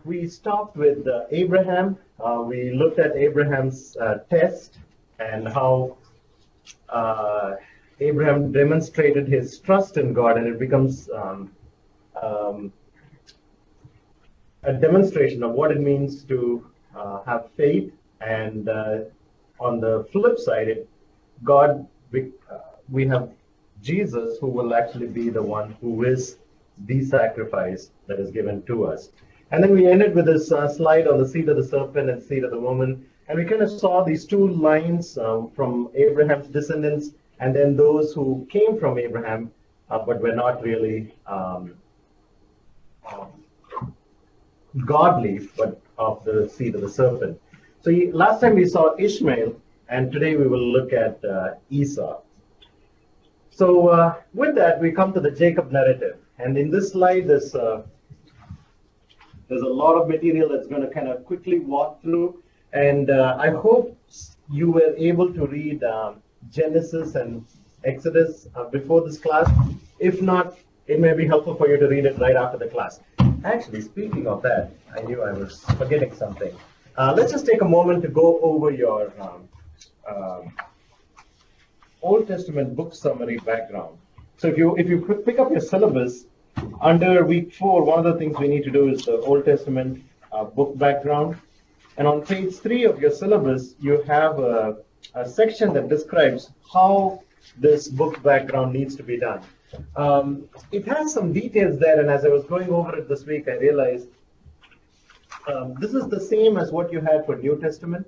We stopped with Abraham. We looked at Abraham's test and how Abraham demonstrated his trust in God, and it becomes um, a demonstration of what it means to have faith. And on the flip side, we have Jesus, who will actually be the one who is the sacrifice that is given to us. And then we ended with this slide on the seed of the serpent and seed of the woman. And we kind of saw these two lines from Abraham's descendants, and then those who came from Abraham, but were not really godly, but of the seed of the serpent. So last time we saw Ishmael, and today we will look at Esau. So with that, we come to the Jacob narrative. And in this slide, there's a lot of material that's going to kind of quickly walk through. And I hope you were able to read Genesis and Exodus before this class. If not, it may be helpful for you to read it right after the class. Actually, speaking of that, I knew I was forgetting something. Let's just take a moment to go over your Old Testament book summary background. So if you pick up your syllabus, under week 4, one of the things we need to do is the Old Testament book background. And on page 3 of your syllabus, you have a section that describes how this book background needs to be done. It has some details there, and as I was going over it this week, I realized this is the same as what you had for New Testament,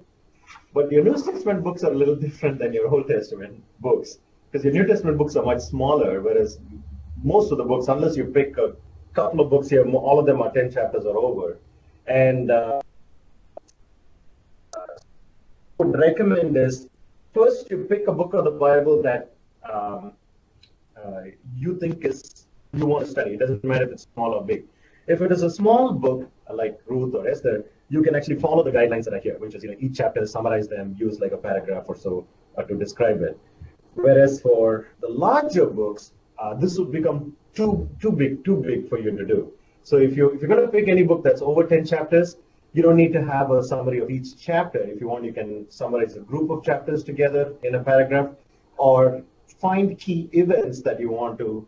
but your New Testament books are a little different than your Old Testament books, because your New Testament books are much smaller, whereas most of the books, unless you pick a couple of books here, all of them are 10 chapters or over. And what I would recommend is first you pick a book of the Bible that you think you want to study. It doesn't matter if it's small or big. If it is a small book like Ruth or Esther, you can actually follow the guidelines that are here, which is each chapter, summarize them, use like a paragraph or so to describe it. Whereas for the larger books, this would become too big for you to do. So if you're going to pick any book that's over 10 chapters, you don't need to have a summary of each chapter. If you want, you can summarize a group of chapters together in a paragraph, or find key events that you want to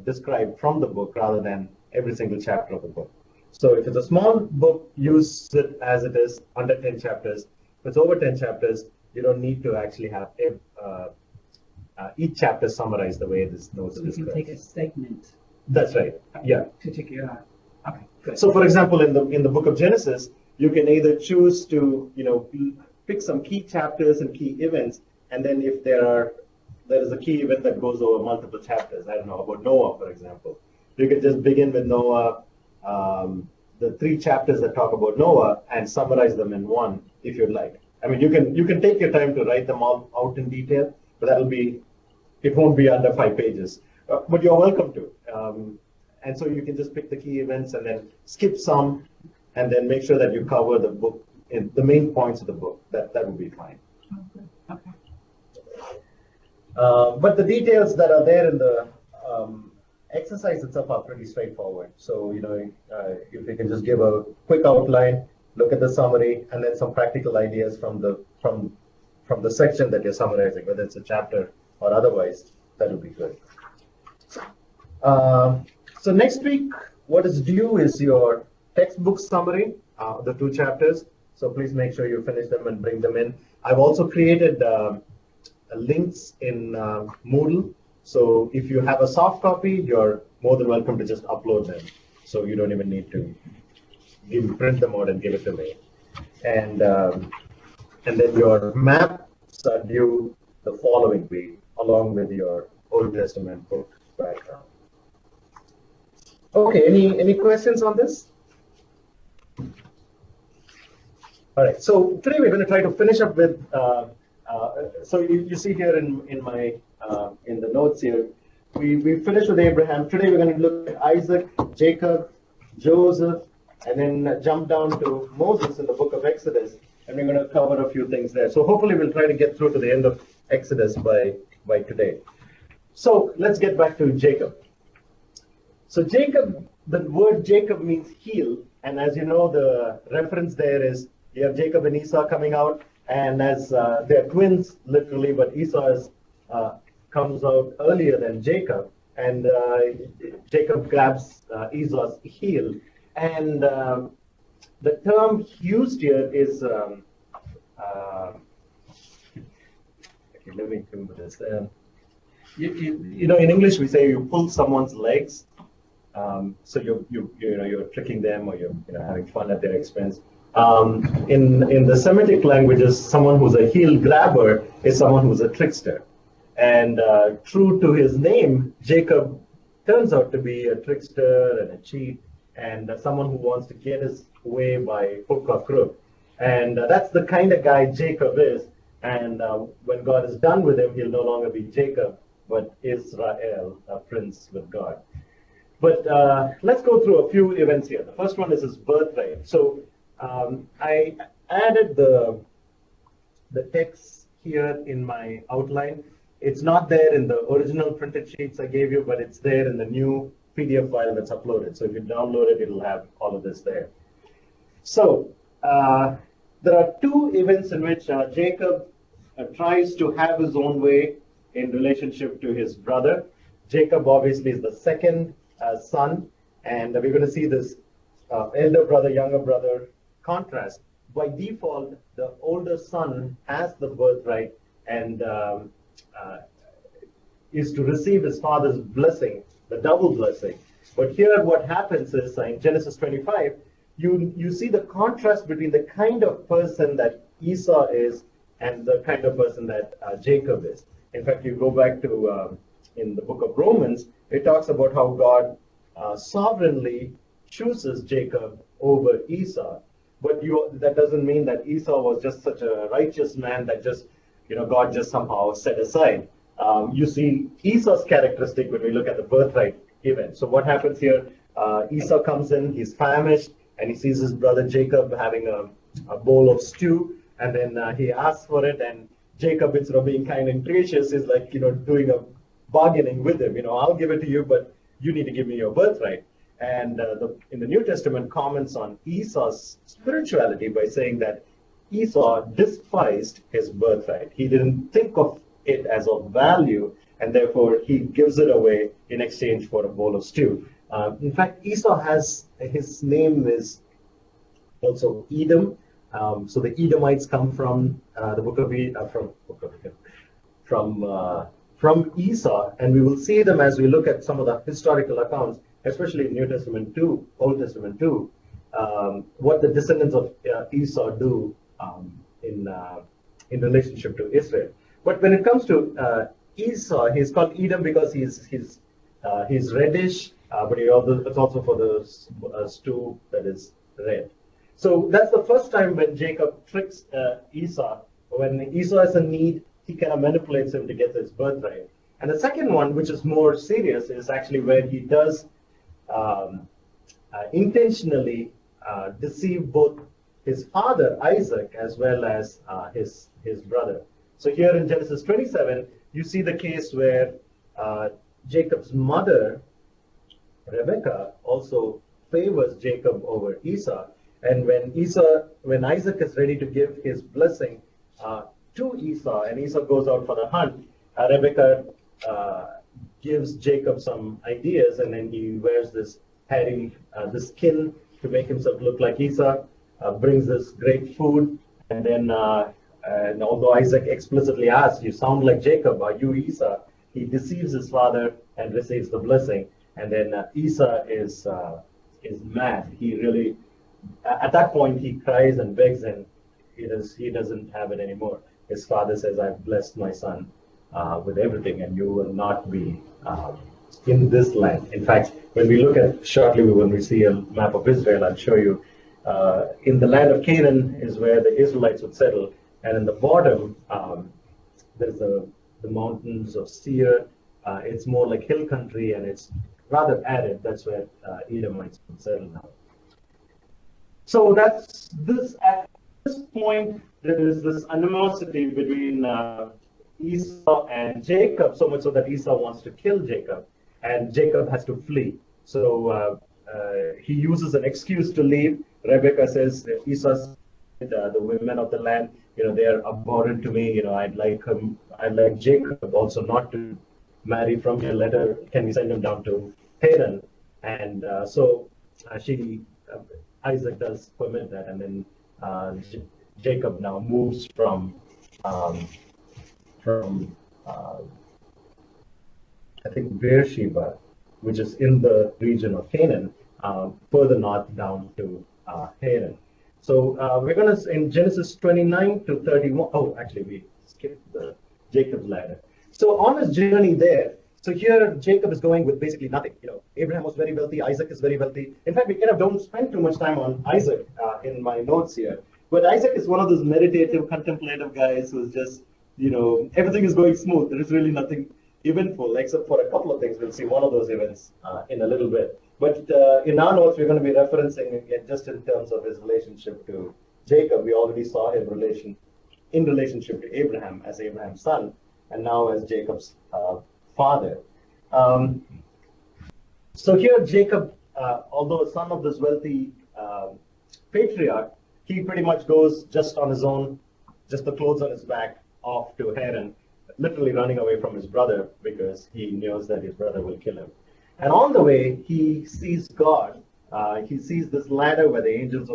describe from the book rather than every single chapter of the book. So if it's a small book, use it as it is, under 10 chapters. If it's over 10 chapters, you don't need to actually have each chapter summarized the way this notes so you can take a segment. That's right. Yeah. To take your okay. Good. So, for example, in the book of Genesis, you can either choose to pick some key chapters and key events, and then if there is a key event that goes over multiple chapters. I don't know, about Noah, for example. You could just begin with Noah, the 3 chapters that talk about Noah, and summarize them in one if you'd like. I mean, you can take your time to write them all out in detail, but it won't be under 5 pages. But you're welcome to. And so you can just pick the key events and then skip some, and then make sure that you cover the book, in the main points of the book. That would be fine. Okay. But the details that are there in the exercise itself are pretty straightforward. So if you can just give a quick outline, look at the summary, and then some practical ideas from the section that you're summarizing, whether it's a chapter or otherwise, that would be good. So next week, what is due is your textbook summary, the 2 chapters. So please make sure you finish them and bring them in. I've also created links in Moodle. So if you have a soft copy, you're more than welcome to just upload them. So you don't even need to print them out and give it to me. And then your maps are due the following week, along with your Old Testament book background. Okay, any questions on this? All right, so today we're going to try to finish up with, so you see here in my in the notes here, we finished with Abraham. Today we're going to look at Isaac, Jacob, Joseph, and then jump down to Moses in the book of Exodus, and we're going to cover a few things there. So hopefully we'll try to get through to the end of Exodus by today. So let's get back to Jacob. So Jacob, the word Jacob means heel, And as you know, the reference there is you have Jacob and Esau coming out, and as they're twins, literally, but Esau comes out earlier than Jacob, and Jacob grabs Esau's heel. And the term used here is, okay, let me remember this. You know, in English we say you pull someone's legs. So you're tricking them, or you're having fun at their expense. In the Semitic languages, someone who's a heel grabber is someone who's a trickster. And true to his name, Jacob turns out to be a trickster and a cheat, and someone who wants to get his way by hook or crook. And that's the kind of guy Jacob is. And when God is done with him, he'll no longer be Jacob, but Israel, a prince with God. But let's go through a few events here. The first one is his birthright. So I added the text here in my outline. It's not there in the original printed sheets I gave you, but it's there in the new PDF file that's uploaded. So if you download it, it'll have all of this there. So there are two events in which Jacob tries to have his own way in relationship to his brother. Jacob obviously is the second son, and we're going to see this elder brother, younger brother contrast. By default, the older son has the birthright and is to receive his father's blessing, the double blessing. But here what happens is in Genesis 25, you see the contrast between the kind of person that Esau is and the kind of person that Jacob is. In fact, you go back to in the book of Romans, it talks about how God sovereignly chooses Jacob over Esau. But that doesn't mean that Esau was just such a righteous man that just, God just somehow set aside. You see Esau's characteristic when we look at the birthright event. So what happens here? Esau comes in, he's famished, and he sees his brother Jacob having a bowl of stew, and then he asks for it, and Jacob, instead of being kind and gracious, is like, doing a bargaining with him. I'll give it to you, but you need to give me your birthright. And in the New Testament comments on Esau's spirituality by saying that Esau despised his birthright. He didn't think of it as of value, and therefore he gives it away in exchange for a bowl of stew. In fact, Esau his name is also Edom. So the Edomites come from the book of from Esau, and we will see them as we look at some of the historical accounts, especially in New Testament too, Old Testament too, what the descendants of Esau do in relationship to Israel. But when it comes to Esau, he's called Edom because he's reddish, but it's also for the stew that is red. So that's the first time when Jacob tricks Esau. When Esau has a need, he kind of manipulates him to get his birthright. And the second one, which is more serious, is actually where he does intentionally deceive both his father Isaac as well as his brother. So here in Genesis 27, you see the case where Jacob's mother Rebecca also favors Jacob over Esau. And when Isaac is ready to give his blessing to Esau, and Esau goes out for the hunt, Rebecca gives Jacob some ideas, and then he wears this hairy this skin to make himself look like Esau, brings this great food, and then and although Isaac explicitly asks, "You sound like Jacob, are you Esau?" he deceives his father and receives the blessing. And then Esau is mad. He really, at that point, he cries and begs, and he doesn't have it anymore. His father says, "I've blessed my son with everything, and you will not be in this land." In fact, when we look at shortly, when we see a map of Israel, I'll show you. In the land of Canaan is where the Israelites would settle, and in the bottom there's the mountains of Seir. It's more like hill country, and it's rather arid. That's where Edomites would settle now. So that's this. At this point, there is this animosity between Esau and Jacob, so much so that Esau wants to kill Jacob, and Jacob has to flee. So he uses an excuse to leave. Rebecca says, Esau said, the women of the land, they are abhorrent to me. I'd like Jacob also not to marry from your letter. Can we send him down to Haran? And Isaac does permit that, and then Jacob now moves um, from I think Beersheba, which is in the region of Canaan, further north down to Haran. So we're going to, in Genesis 29 to 31, oh, actually, we skipped the Jacob's ladder. So on his journey there, so here Jacob is going with basically nothing. Abraham was very wealthy, Isaac is very wealthy. In fact, we kind of don't spend too much time on Isaac in my notes here. But Isaac is one of those meditative, contemplative guys who's just, everything is going smooth. There is really nothing eventful, except for a couple of things. We'll see one of those events in a little bit. But in our notes, we're going to be referencing again just in terms of his relationship to Jacob. We already saw him in relationship to Abraham as Abraham's son, and now as Jacob's father. So here Jacob, although a son of this wealthy patriarch, he pretty much goes just on his own, just the clothes on his back, off to Haran, literally running away from his brother because he knows that his brother will kill him. And on the way, he sees God. He sees this ladder where the angels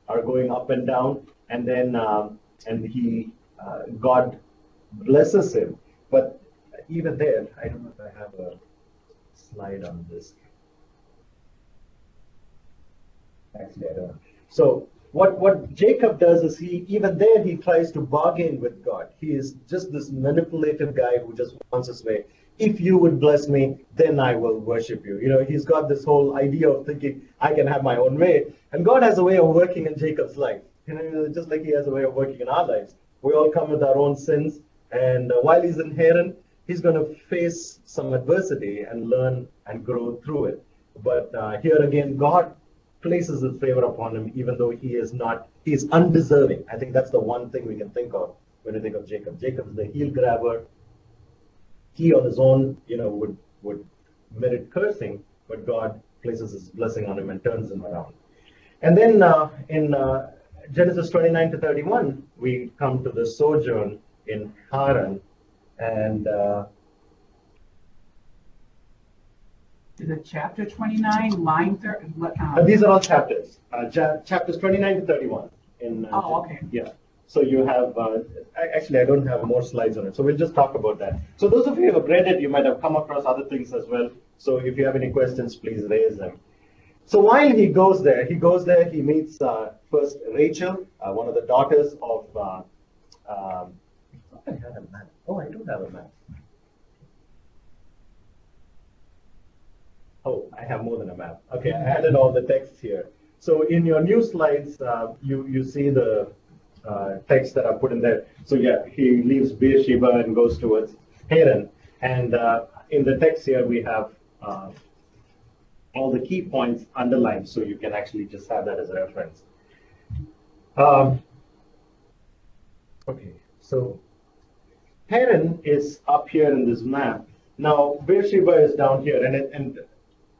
are going up and down, and then God blesses him. But even there, I don't know if I have a slide on this. Actually, I don't. So what Jacob does is even there he tries to bargain with God. He is just this manipulative guy who just wants his way. If you would bless me, then I will worship you. He's got this whole idea of thinking I can have my own way. And God has a way of working in Jacob's life. Just like he has a way of working in our lives. We all come with our own sins. And while he's in Haran, he's going to face some adversity and learn and grow through it. But here again, God places his favor upon him, even though he is undeserving. I think that's the one thing we can think of when we think of Jacob. Jacob is the heel grabber. He on his own, would merit cursing, but God places his blessing on him and turns him around. And then in Genesis 29 to 31, we come to the sojourn in Haran, and is it chapter 29, line 30? These are all chapters. Chapters 29 to 31. Okay. Yeah. So you have, actually, I don't have more slides on it. So we'll just talk about that. So those of you who have read it, you might have come across other things as well. So if you have any questions, please raise them. So while he goes there, he meets first Rachel, one of the daughters of, I have a map. Oh, I do have a map. Oh, I have more than a map. Okay, I added all the text here. So in your new slides, you see the text that I put in there. So yeah, he leaves Beersheba and goes towards Haran. And in the text here, we have all the key points underlined, so you can actually just have that as a reference. Okay, so Haran is up here in this map. Now, Beersheba is down here, and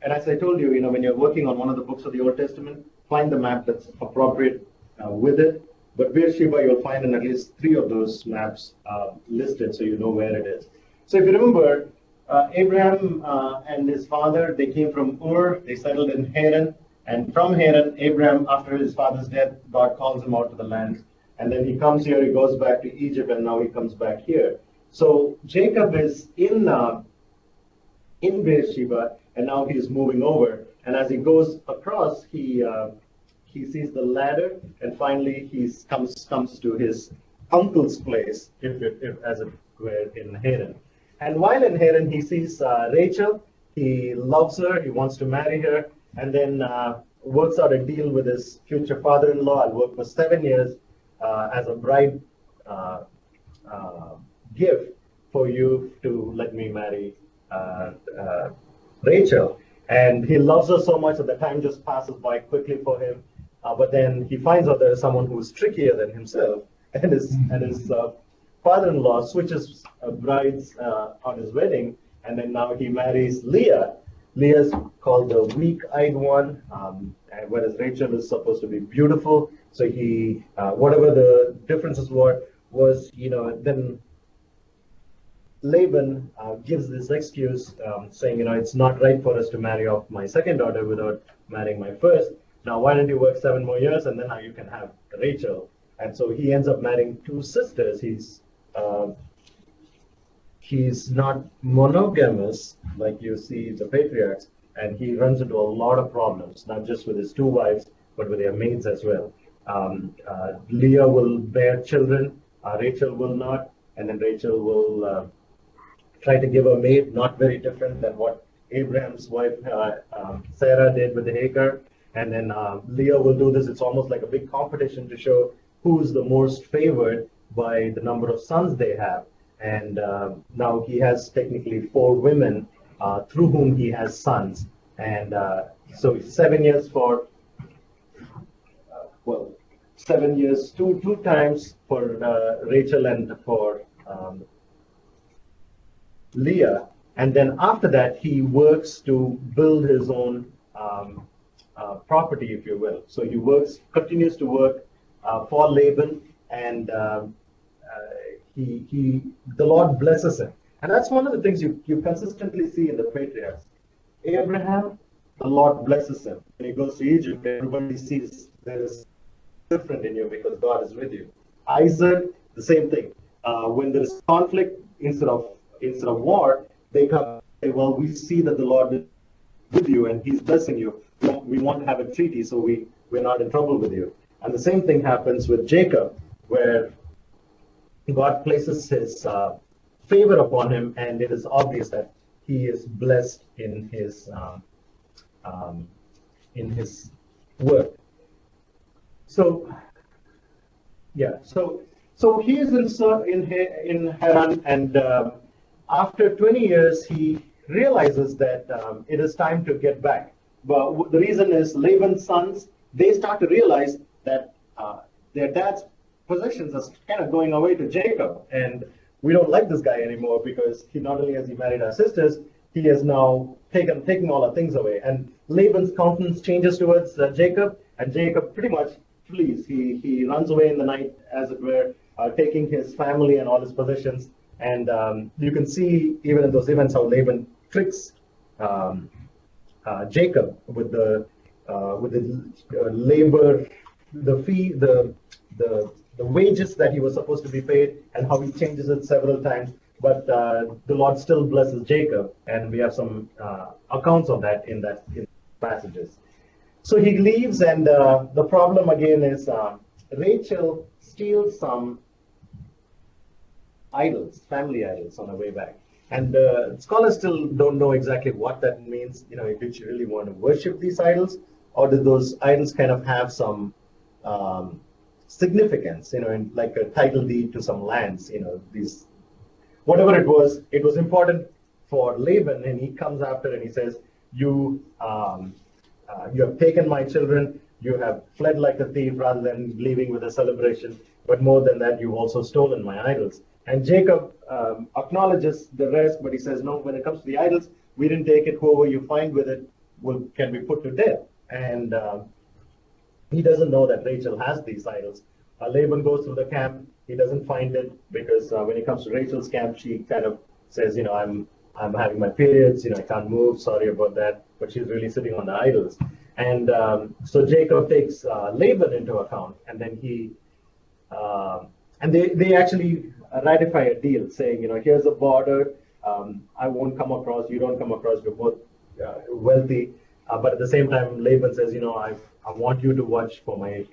as I told you, when you're working on one of the books of the Old Testament, find the map that's appropriate with it. But Beersheba, you'll find in at least 3 of those maps listed, so you know where it is. So if you remember, Abraham and his father, they came from Ur, they settled in Haran, and from Haran, Abraham, after his father's death, God calls him out to the land, and then he comes here, he goes back to Egypt, and now he comes back here. So Jacob is in Beersheba, and now he's moving over, and as he goes across, he sees the ladder, and finally he comes to his uncle's place, if as it were in Haran. And while in Haran, he sees Rachel. He loves her. He wants to marry her, and then works out a deal with his future father-in-law. I'll work for 7 years as a bride gift for you to let me marry Rachel. And he loves her so much that the time just passes by quickly for him. But then he finds out there's someone who's trickier than himself, and his father-in-law switches brides on his wedding, and then now he marries Leah, Leah's called the weak-eyed one, and whereas Rachel is supposed to be beautiful. So he, whatever the differences were, was, then Laban gives this excuse, saying, it's not right for us to marry off my second daughter without marrying my first. Now, why don't you work 7 more years and then now you can have Rachel? And so he ends up marrying two sisters. He's not monogamous like you see the patriarchs, and he runs into a lot of problems, not just with his two wives, but with their maids as well. Leah will bear children, Rachel will not, and then Rachel will try to give a maid, not very different than what Abraham's wife Sarah did with the Hagar. And then Leah will do this. It's almost like a big competition to show who's the most favored by the number of sons they have. And now he has technically 4 women through whom he has sons. And so 7 years for, 7 years, two times for Rachel and for Leah. And then after that, he works to build his own property, if you will. So he continues to work for Laban, and the Lord blesses him. And that's one of the things you consistently see in the patriarchs. Abraham, the Lord blesses him. When he goes to Egypt, everybody sees there's different in you because God is with you. Isaac, the same thing. When there is conflict, instead of war, they come and say, well, we see that the Lord is with you and he's blessing you. We want to have a treaty, so we're not in trouble with you. And the same thing happens with Jacob, where God places his favor upon him, and it is obvious that he is blessed in his work. So, yeah. So he is in Haran, and after 20 years, he realizes that it is time to get back. But the reason is Laban's sons, they start to realize that their dad's possessions are kind of going away to Jacob, and we don't like this guy anymore because he not only has he married our sisters, he has now taken all our things away. And Laban's countenance changes towards Jacob, and Jacob pretty much flees. He runs away in the night, as it were, taking his family and all his possessions. And you can see even in those events how Laban tricks Jacob with the labor, the fee, the wages that he was supposed to be paid, and how he changes it several times. But the Lord still blesses Jacob, and we have some accounts of that in passages. So he leaves, and the problem again is Rachel steals some idols, family idols, on her way back. And scholars still don't know exactly what that means. If you really want to worship these idols, or do those idols kind of have some significance, in like a title deed to some lands, these, whatever it was important for Laban, and he comes after and he says, you have taken my children, you have fled like a thief rather than leaving with a celebration, but more than that, you've also stolen my idols. And Jacob acknowledges the rest, but he says, no, when it comes to the idols, we didn't take it. Whoever you find with it can be put to death. And he doesn't know that Rachel has these idols. Laban goes through the camp. He doesn't find it because when it comes to Rachel's camp, she kind of says, I'm having my periods, I can't move, sorry about that. But she's really sitting on the idols. And so Jacob takes Laban into account, and then they actually ratify a deal saying, here's a border. I won't come across, you don't come across, we're both wealthy. But at the same time, Laban says, I want you to watch for my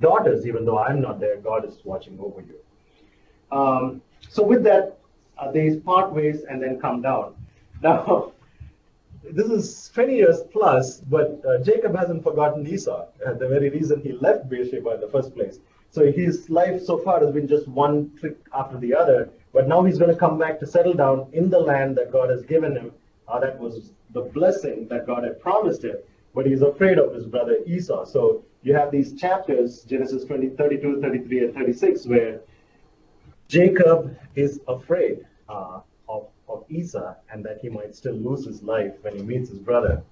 daughters, even though I'm not there, God is watching over you. So with that, they part ways and then come down. Now, this is 20 years plus, but Jacob hasn't forgotten Esau, the very reason he left Beersheba in the first place. So his life so far has been just one trick after the other, but now he's going to come back to settle down in the land that God has given him. That was the blessing that God had promised him, but he's afraid of his brother Esau. So you have these chapters, Genesis 32, 33, and 36, where Jacob is afraid of Esau, and that he might still lose his life when he meets his brother.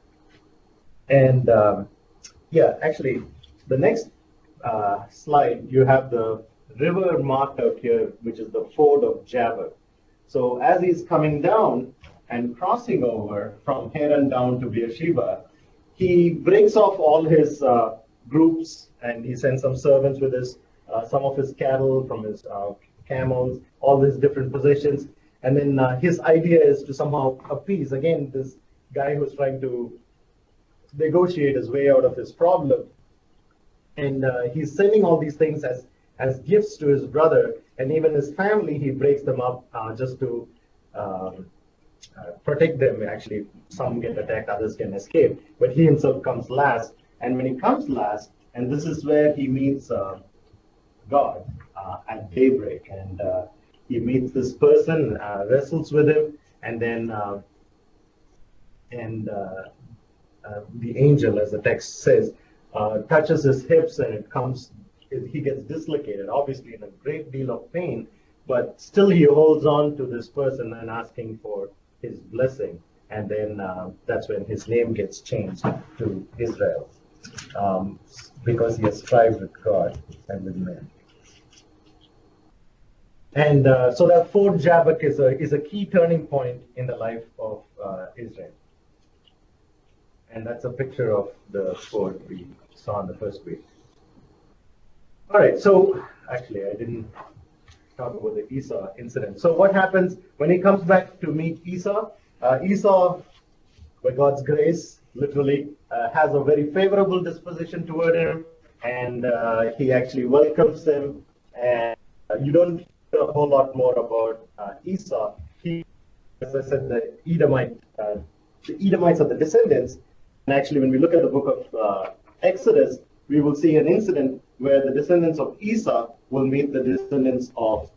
And yeah, actually, the next slide, you have the river marked out here, which is the ford of Jabbok. So as he's coming down and crossing over from Haran down to Beersheba, he breaks off all his groups, and he sends some servants with his some of his cattle from his camels, all these different possessions. And then his idea is to somehow appease, again, this guy who's trying to negotiate his way out of his problem. And he's sending all these things as gifts to his brother, and even his family, he breaks them up just to protect them. Actually, some get attacked, others can escape, but he himself comes last. And when he comes last, and this is where he meets God at daybreak, and he meets this person, wrestles with him, and then the angel, as the text says, touches his hips, and he gets dislocated, obviously in a great deal of pain, but still he holds on to this person and asking for his blessing. And then that's when his name gets changed to Israel, because he has strived with God and with men. And so that ford Jabbok is a key turning point in the life of Israel. And that's a picture of the ford we saw in the first week. All right, so actually I didn't talk about the Esau incident. So what happens when he comes back to meet Esau? Esau, by God's grace, literally has a very favorable disposition toward him, and he actually welcomes him. And you don't hear a whole lot more about Esau. He, as I said, the Edomites are the descendants. And actually, when we look at the book of Exodus, we will see an incident where the descendants of Esau will meet the descendants of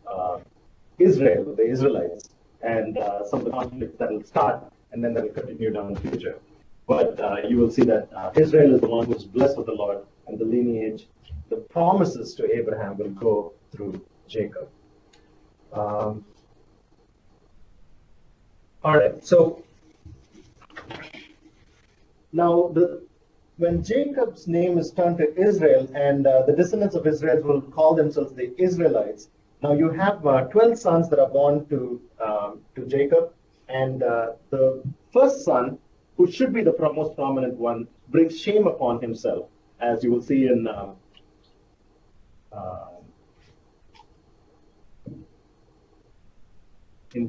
Israel, the Israelites, and some of the conflicts that will start, and then that will continue down in the future. But you will see that Israel is the one who is blessed with the Lord, and the lineage, the promises to Abraham will go through Jacob. All right, so now when Jacob's name is turned to Israel, and the descendants of Israel will call themselves the Israelites. Now you have 12 sons that are born to Jacob, and the first son, who should be the most prominent one, brings shame upon himself, as you will see in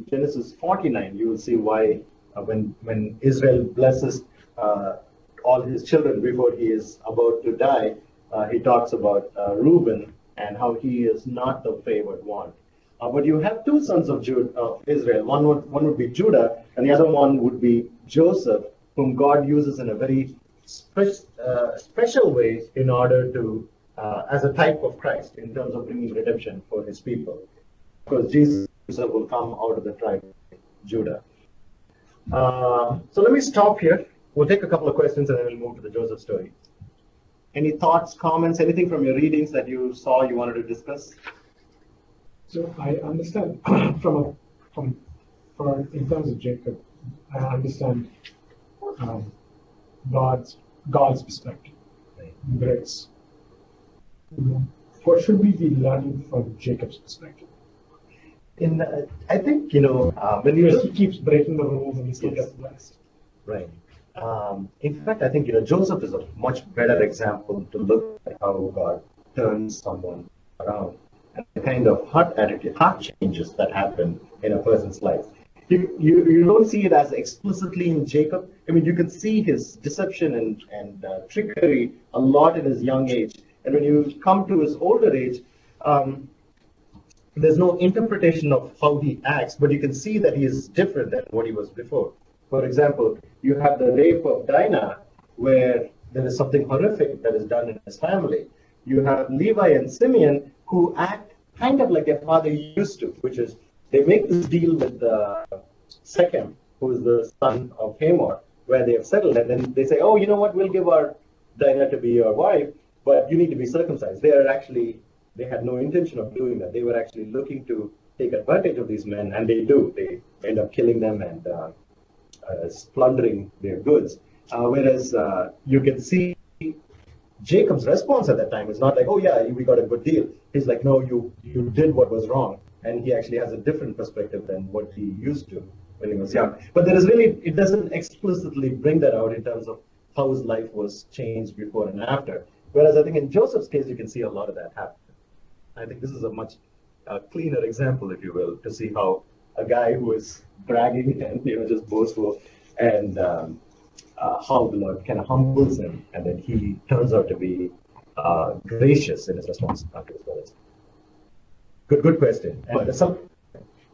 Genesis 49. You will see why when Israel blesses all his children before he is about to die, he talks about Reuben and how he is not the favored one. But you have two sons of Israel. One would be Judah, and the other one would be Joseph, whom God uses in a very special way in order to, as a type of Christ, in terms of bringing redemption for his people. Because Jesus will come out of the tribe of Judah. So let me stop here. We'll take a couple of questions and then we'll move to the Joseph story. Any thoughts, comments, anything from your readings that you saw you wanted to discuss? So I understand in terms of Jacob, I understand God's perspective, grace. What should we be learning from Jacob's perspective? I think when he keeps breaking the rules and he still gets blessed. Right. In fact, I think Joseph is a much better example to look at how God turns someone around and the kind of heart changes that happen in a person's life. You don't see it as explicitly in Jacob. I mean, you can see his deception and trickery a lot in his young age, and when you come to his older age, there's no interpretation of how he acts, but you can see that he is different than what he was before. For example, you have the rape of Dinah, where there is something horrific that is done in his family. You have Levi and Simeon, who act kind of like their father used to, which is they make this deal with Shechem, who is the son of Hamor, where they have settled, and then they say, oh, you know what, we'll give our Dinah to be your wife, but you need to be circumcised. They had no intention of doing that. They were actually looking to take advantage of these men, and they do. They end up killing them and plundering their goods. Whereas you can see Jacob's response at that time is not like, oh yeah, we got a good deal. He's like, no, you did what was wrong. And he actually has a different perspective than what he used to when he was young. But there is really, it doesn't explicitly bring that out in terms of how his life was changed before and after. Whereas I think in Joseph's case, you can see a lot of that happen. I think this is a much cleaner example, if you will, to see how a guy who is bragging and just boastful, and how the Lord kind of humbles him, and then he turns out to be gracious in his response to his brothers. Good question.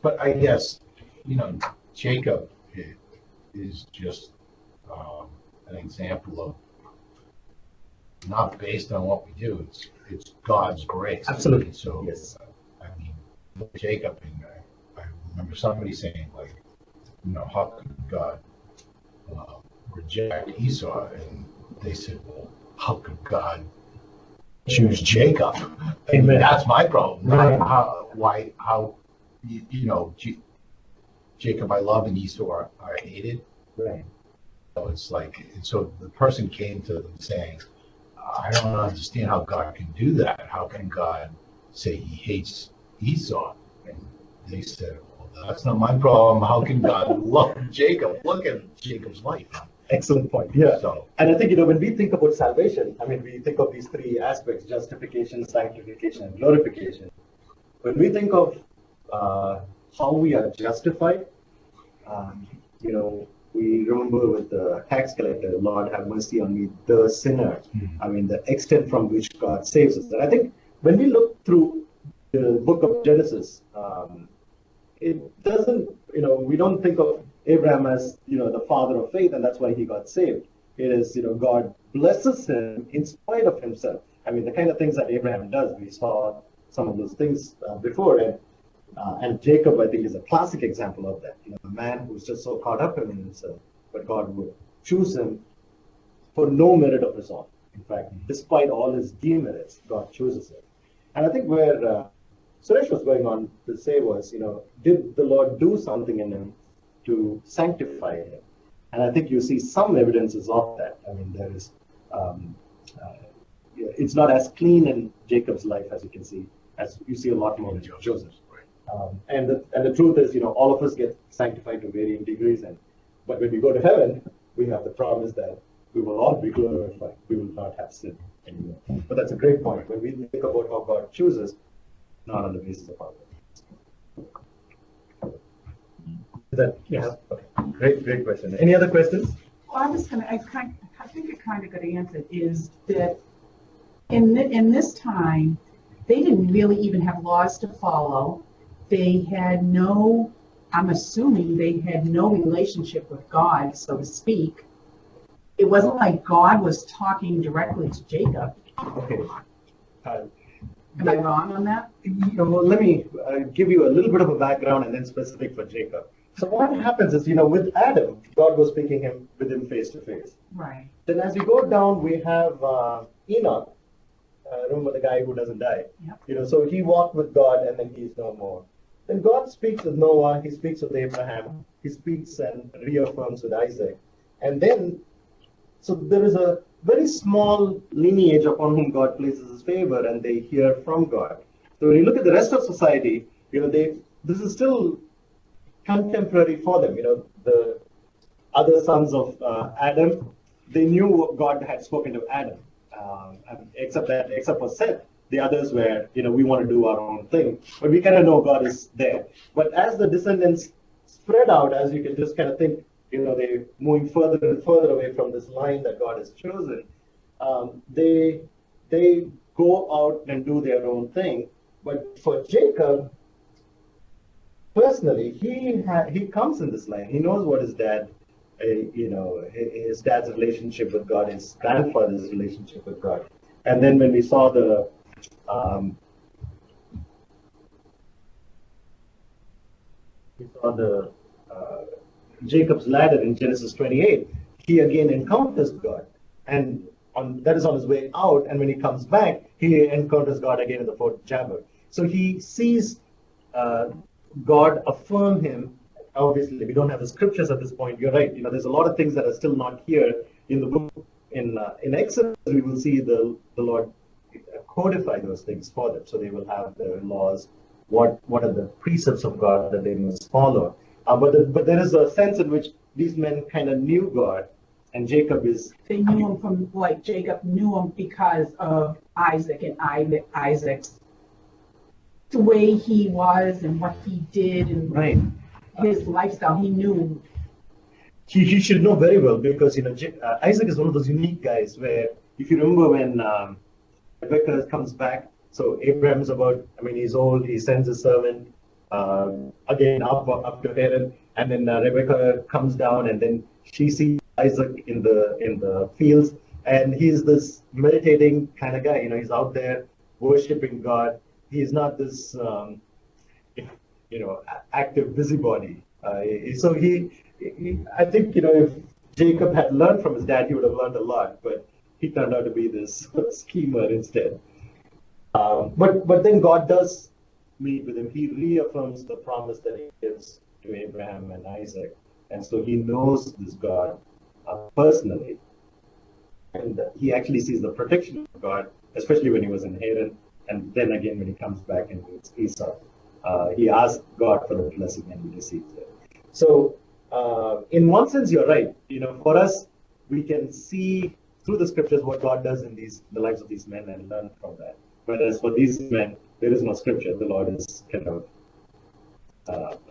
But I guess, Jacob is just an example of not based on what we do. It's God's grace. Absolutely. So, yes. I mean, Jacob, and I remember somebody saying, like, how could God reject Esau? And they said, well, how could God choose Jacob? I mean, that's my problem. Right. Jacob I love and Esau are hated. Right. So it's like, and so the person came to them saying, I don't understand how God can do that. How can God say he hates Esau? And they said, well, that's not my problem. How can God love Jacob? Look at Jacob's life. Excellent point. Yeah. So, And I think, when we think about salvation, I mean, we think of these three aspects: justification, sanctification, and glorification. When we think of how we are justified, we remember with the tax collector, Lord have mercy on me, the sinner. I mean, the extent from which God saves us. And I think when we look through the book of Genesis, it doesn't, we don't think of Abraham as, the father of faith, and that's why he got saved. It is, God blesses him in spite of himself. I mean, the kind of things that Abraham does, we saw some of those things before. And Jacob, I think, is a classic example of that. A man who's just so caught up in himself, but God would choose him for no merit of his own. In fact, despite all his demerits, God chooses him. And I think where Suresh was going on to say was, did the Lord do something in him to sanctify him? And I think you see some evidences of that. I mean, there is, it's not as clean in Jacob's life as you can see, as you see a lot more in Joseph. And the truth is, all of us get sanctified to varying degrees, but when we go to heaven, we have the promise that we will all be glorified. We will not have sin anymore. But that's a great point. When we think about how God chooses, not on the basis of our works. Is that Yes. Okay. Great question. Any other questions? Well, I think it kind of got answered, is that in this time, they didn't really even have laws to follow. They had no, I'm assuming they had no relationship with God, so to speak. It wasn't like God was talking directly to Jacob. Okay. Am I wrong on that? Let me give you a little bit of a background and then specific for Jacob. So what happens is, with Adam, God was speaking with him face to face. Right. Then as we go down, we have Enoch. Remember the guy who doesn't die? Yep. So he walked with God and then he's no more. Then God speaks with Noah, he speaks with Abraham, he speaks and reaffirms with Isaac. And then, so there is a very small lineage upon whom God places his favor and they hear from God. So when you look at the rest of society, this is still contemporary for them. The other sons of Adam, they knew what God had spoken to Adam, except for Seth. The others were, we want to do our own thing, but we kind of know God is there. But as the descendants spread out, as you can just kind of think, they're moving further and further away from this line that God has chosen. They go out and do their own thing. But for Jacob, personally, he comes in this line. He knows what his dad, his dad's relationship with God, his grandfather's relationship with God. And then when we saw Jacob's ladder in Genesis 28, he again encounters God, and that is on his way out. And when he comes back, he encounters God again in the fourth chamber. So he sees God affirmed him. Obviously, we don't have the scriptures at this point. You're right. There's a lot of things that are still not here in the book. In Exodus, we will see the Lord codify those things for them. So they will have the laws. What are the precepts of God that they must follow? But there is a sense in which these men kind of knew God, and Jacob is. They knew him from, like, Jacob knew him because of Isaac and Isaac's, the way he was and what he did and Right. his lifestyle. He knew. He should know very well because Isaac is one of those unique guys where, if you remember when Rebecca comes back, so Abraham is he's old, he sends a servant again up to Haran, and then Rebecca comes down, and then she sees Isaac in the fields, and he's this meditating kind of guy. He's out there worshiping God. He's not this active busybody. So I think if Jacob had learned from his dad, he would have learned a lot, but he turned out to be this schemer instead. But then God does meet with him. He reaffirms the promise that he gives to Abraham and Isaac, and so he knows this God personally, and he actually sees the protection of God, especially when he was in Haran, and then again when he comes back and meets Esau. He asks God for the blessing and he receives it. So, in one sense, you're right. For us, we can see through the scriptures what God does in the lives of these men and learn from that. Whereas for these men, there is no scripture. The Lord is kind of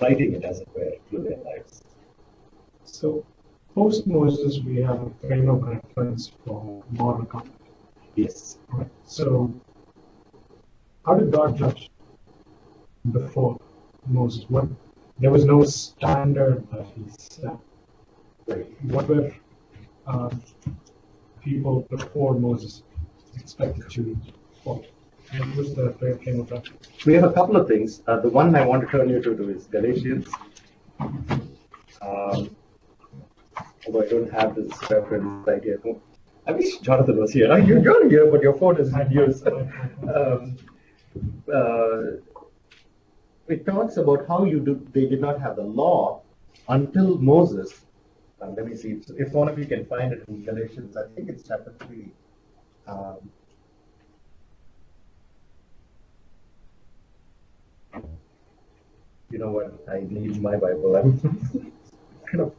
writing it, as it were, through their lives. So, post Moses, we have a frame of reference for moral conduct. Yes. Right. So, how did God judge before Moses? There was no standard that he set. What were people before Moses expected to follow? What was the frame of reference? We have a couple of things. The one I want to turn you to is Galatians. Although I don't have this reference right here. I wish Jonathan was here. You're here, but your phone is not used. It talks about how they did not have the law until Moses. Let me see. If one of you can find it in Galatians, I think it's chapter 3. You know what? I need my Bible. I'm kind of.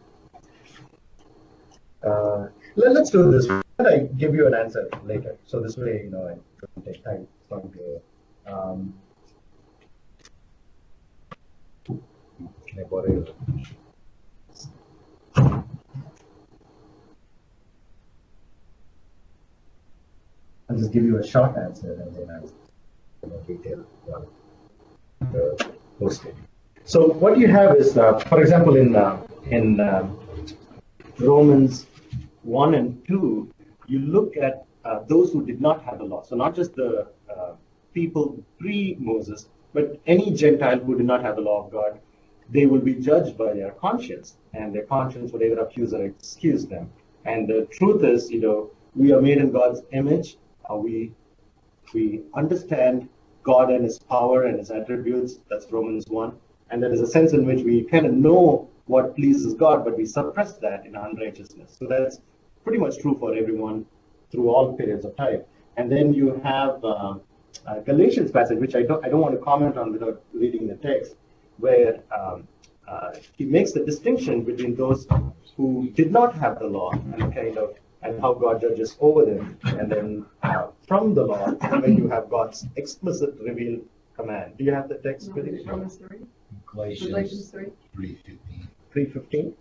Let's do this. I give you an answer later. So this way, I don't take time. Can I borrow your? I'll just give you a short answer and then I'll detail the posting. So what you have is, for example, in Romans 1 and 2, you look at those who did not have the law. So not just the people pre-Moses, but any Gentile who did not have the law of God, they will be judged by their conscience, and their conscience will either accuse or excuse them. And the truth is, we are made in God's image. We understand God and His power and His attributes. That's Romans 1. And there is a sense in which we kind of know what pleases God, but we suppress that in unrighteousness. So that's pretty much true for everyone through all periods of time. And then you have Galatians passage, which I don't want to comment on without reading the text, where he makes the distinction between those who did not have the law and how God judges over them, and then from the law, when you have God's explicit revealed command. Do you have the text? Romans 3? Galatians 3? 3:15. 3:15?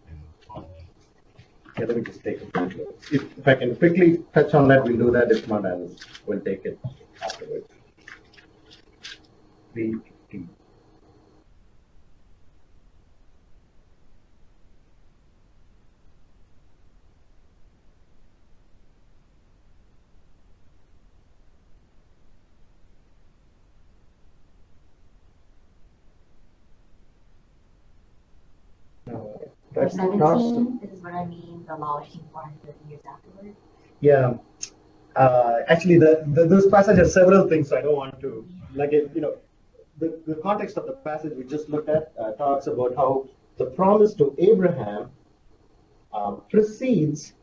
Yeah, let me just take a quick look. If I can quickly touch on that, we'll do that. If not, we'll take it afterwards. 3:15. Verse That's not 17 is what I mean, the law came 450 years afterward. Yeah. Actually, this passage has several things, so I don't want to, the context of the passage we just looked at talks about how the promise to Abraham precedes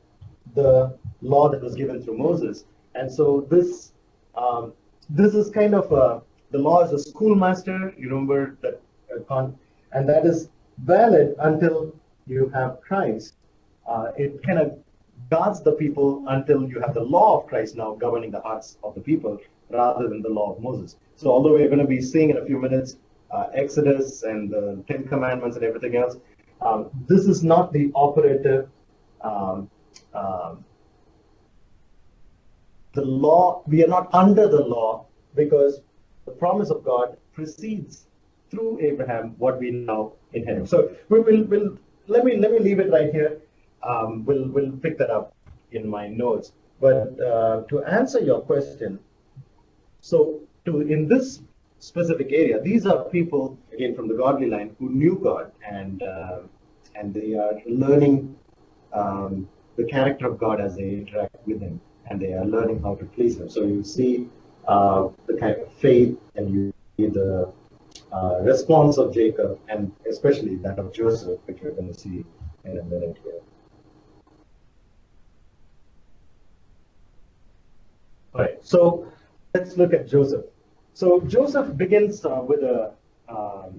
the law that was given through Moses. And so this is kind of the law is a schoolmaster. You remember that, and that is valid until you have Christ. It kind of guards the people until you have the law of Christ now governing the hearts of the people rather than the law of Moses. So although we're going to be seeing in a few minutes Exodus and the Ten Commandments and everything else, this is not the operative. The law, we are not under the law because the promise of God precedes through Abraham what we now inherit. So we'll let me leave it right here. We'll pick that up in my notes. But to answer your question, so in this specific area, these are people again from the godly line who knew God and they are learning the character of God as they interact with Him, and they are learning how to please Him. So you see the kind of faith, and you see the response of Jacob, and especially that of Joseph, which we're going to see in a minute here. All right, so let's look at Joseph. So Joseph begins with a I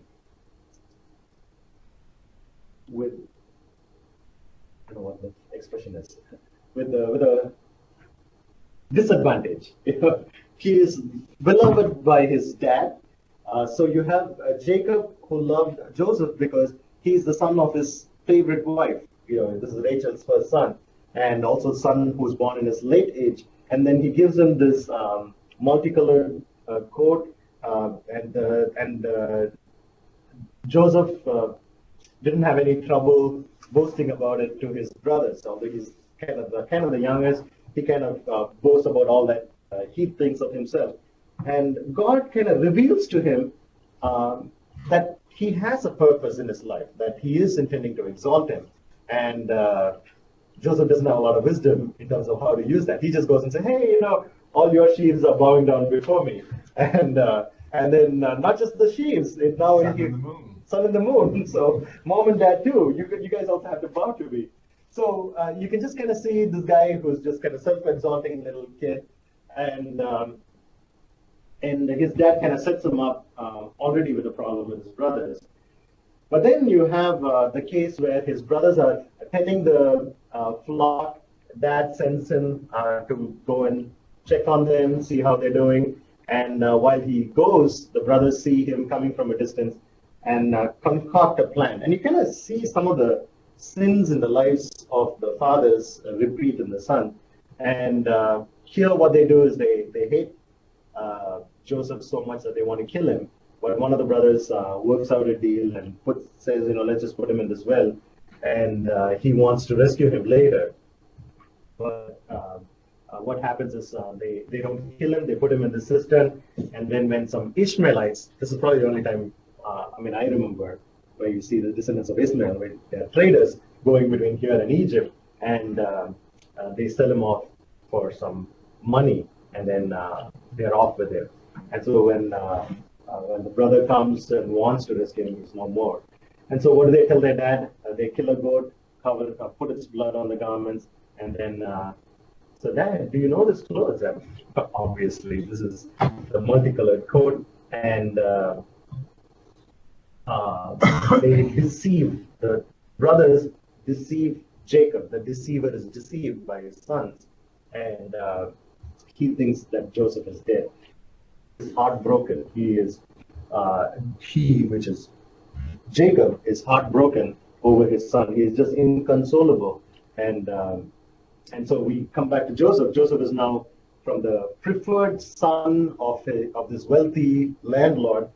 don't know what the expression is, with a disadvantage. He is beloved by his dad. So you have Jacob who loved Joseph because he's the son of his favorite wife. This is Rachel's first son, and also son who's born in his late age. And then he gives him this multicolored coat, and Joseph didn't have any trouble boasting about it to his brothers. Although he's kind of the youngest, he kind of boasts about all that he thinks of himself. And God kind of reveals to him that he has a purpose in his life, that he is intending to exalt him. And Joseph doesn't have a lot of wisdom in terms of how to use that. He just goes and says, hey, all your sheaves are bowing down before me. And then not just the sheaves, it now sun and the moon. So mom and dad too, you guys also have to bow to me. So you can just kind of see this guy who's just kind of self-exalting little kid, and his dad kind of sets him up already with a problem with his brothers. But then you have the case where his brothers are attending the flock. Dad sends him to go and check on them, see how they're doing. And while he goes, the brothers see him coming from a distance and concoct a plan. And you kind of see some of the sins in the lives of the fathers repeat in the son. And here what they do is they hate Joseph so much that they want to kill him. But one of the brothers works out a deal and says, let's just put him in this well. And he wants to rescue him later. But what happens is they don't kill him, they put him in the cistern. And then when some Ishmaelites, this is probably the only time, I remember, where you see the descendants of Ishmael, where they're traders going between here and Egypt. And they sell him off for some money. And then they're off with him. And so when the brother comes and wants to rescue him, he's no more. And so what do they tell their dad? They kill a goat, put its blood on the garments, and then, so Dad, do you know this clothes? And obviously, this is the multicolored coat, and they deceive, the brothers deceive Jacob. The deceiver is deceived by his sons, and he thinks that Joseph is dead. He's heartbroken. Which is Jacob, is heartbroken over his son. He is just inconsolable. And so we come back to Joseph. Joseph is now from the preferred son of this wealthy landlord,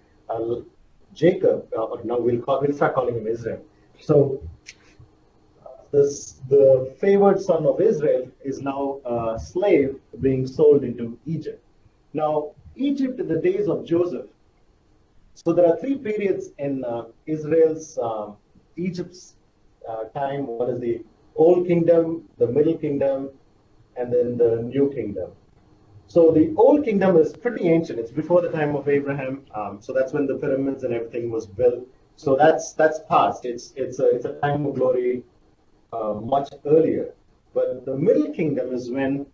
Jacob. Now we'll start calling him Israel. So the favored son of Israel is now a slave being sold into Egypt. Now, Egypt in the days of Joseph. So there are three periods in Egypt's time. One is the Old Kingdom, the Middle Kingdom, and then the New Kingdom. So the old kingdom is pretty ancient. It's before the time of Abraham. So that's when the pyramids and everything was built. So that's past. It's a time of glory much earlier. But the Middle Kingdom is when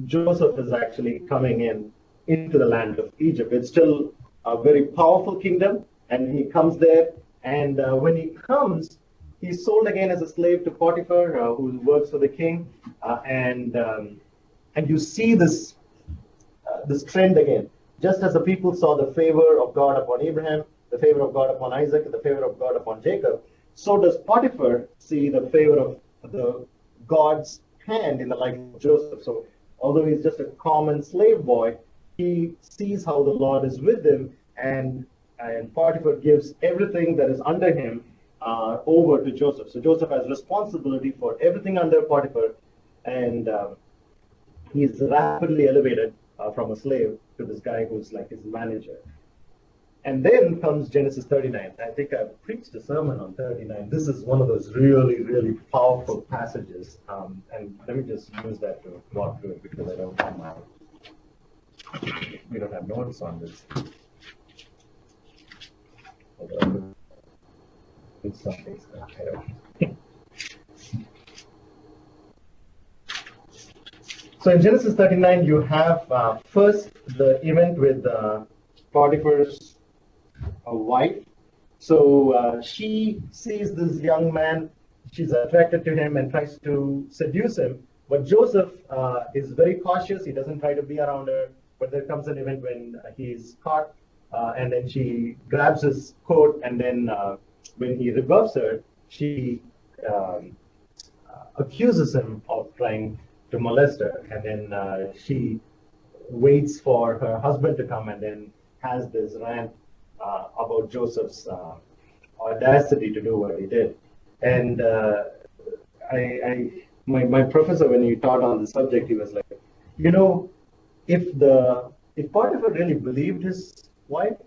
Joseph is actually coming into the land of Egypt. It's still a very powerful kingdom, and he comes there. And when he comes, he's sold again as a slave to Potiphar, who works for the king, and you see this trend again. Just as the people saw the favor of God upon Abraham, the favor of God upon Isaac, and the favor of God upon Jacob, so does Potiphar see the favor of the God's hand in the life of Joseph. So although he's just a common slave boy, he sees how the Lord is with him, and Potiphar gives everything that is under him over to Joseph. So Joseph has responsibility for everything under Potiphar, and he's rapidly elevated from a slave to this guy who's like his manager. And then comes Genesis 39. I think I've preached a sermon on 39. This is one of those really, really powerful passages. And let me just use that to walk through it because I don't have we don't have notes on this. So in Genesis 39, you have first the event with Potiphar's wife. So she sees this young man, she's attracted to him and tries to seduce him. But Joseph is very cautious. He doesn't try to be around her. But there comes an event when he's caught, and then she grabs his coat, and then when he rebuffs her, she accuses him of trying to molest her. And then she waits for her husband to come and then has this rant about Joseph's audacity to do what he did. And my professor, when he taught on the subject, he was like, you know, if Potiphar really believed his wife,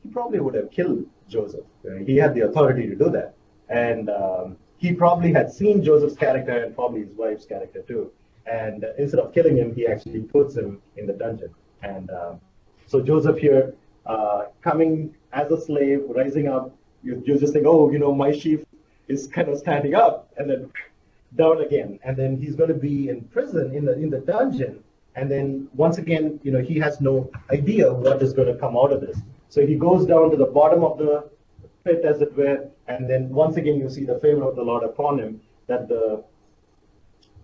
he probably would have killed Joseph. He had the authority to do that. And he probably had seen Joseph's character and probably his wife's character too. And instead of killing him, he actually puts him in the dungeon. And so Joseph here, coming as a slave, rising up, you just think, oh, you know, my sheep is kind of standing up, and then down again. And then he's going to be in prison, in the dungeon. And then once again, you know, he has no idea what is going to come out of this. So he goes down to the bottom of the pit, as it were, and then once again you see the favor of the Lord upon him, that the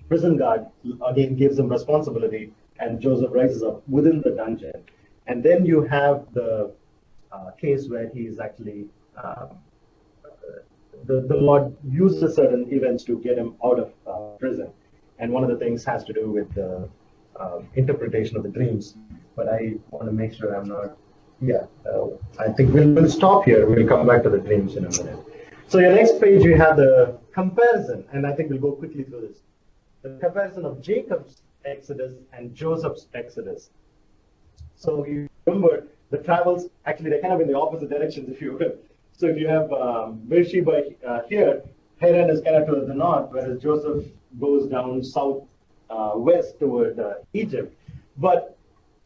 prison guard again gives him responsibility, and Joseph rises up within the dungeon. And then you have the case where he is actually, the Lord uses certain events to get him out of prison. And one of the things has to do with the interpretation of the dreams. But I want to make sure I'm not, I think we'll stop here. We'll come back to the dreams in a minute. So your next page, you have the comparison, and I think we'll go quickly through this. The comparison of Jacob's exodus and Joseph's exodus. So you remember the travels, actually they're kind of in the opposite directions, if you will. So if you have Beersheba here, Haran is kind of to the north, whereas Joseph goes down south west toward Egypt. But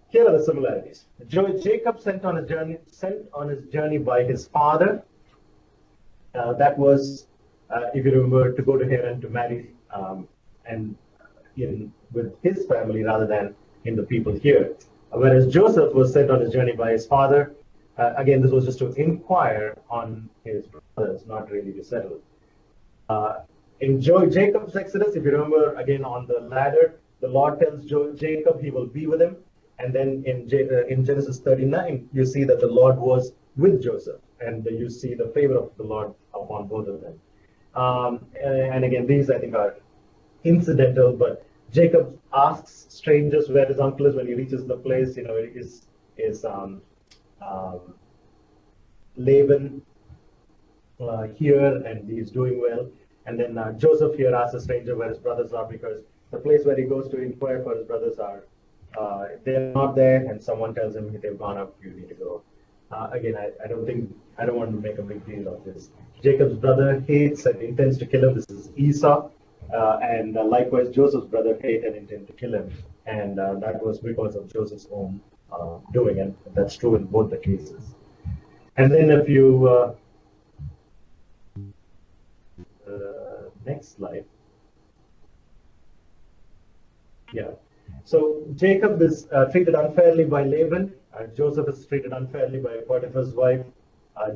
here are the similarities. Jacob sent on his journey by his father. That was, if you remember, to go to Haran to marry and with his family rather than in the people here. Whereas Joseph was sent on his journey by his father. Again, this was just to inquire on his brothers, not really to settle. In Jacob's exodus, if you remember, again on the ladder, the Lord tells Jacob he will be with him. And then in Genesis 39, you see that the Lord was with Joseph. And you see the favor of the Lord upon both of them. And again, these I think are incidental, but Jacob asks strangers where his uncle is when he reaches the place. You know, is Laban here, and he's doing well. And then Joseph here asks a stranger where his brothers are, because the place where he goes to inquire for his brothers are, they're not there, and someone tells him they've gone up, you need to go. Again, I don't want to make a big deal of this. Jacob's brother hates and intends to kill him. This is Esau. And likewise, Joseph's brother hated and intended to kill him, and that was because of Joseph's own doing, and that's true in both the cases. And then if you next slide. Yeah. So Jacob is treated unfairly by Laban. Joseph is treated unfairly by Potiphar's wife.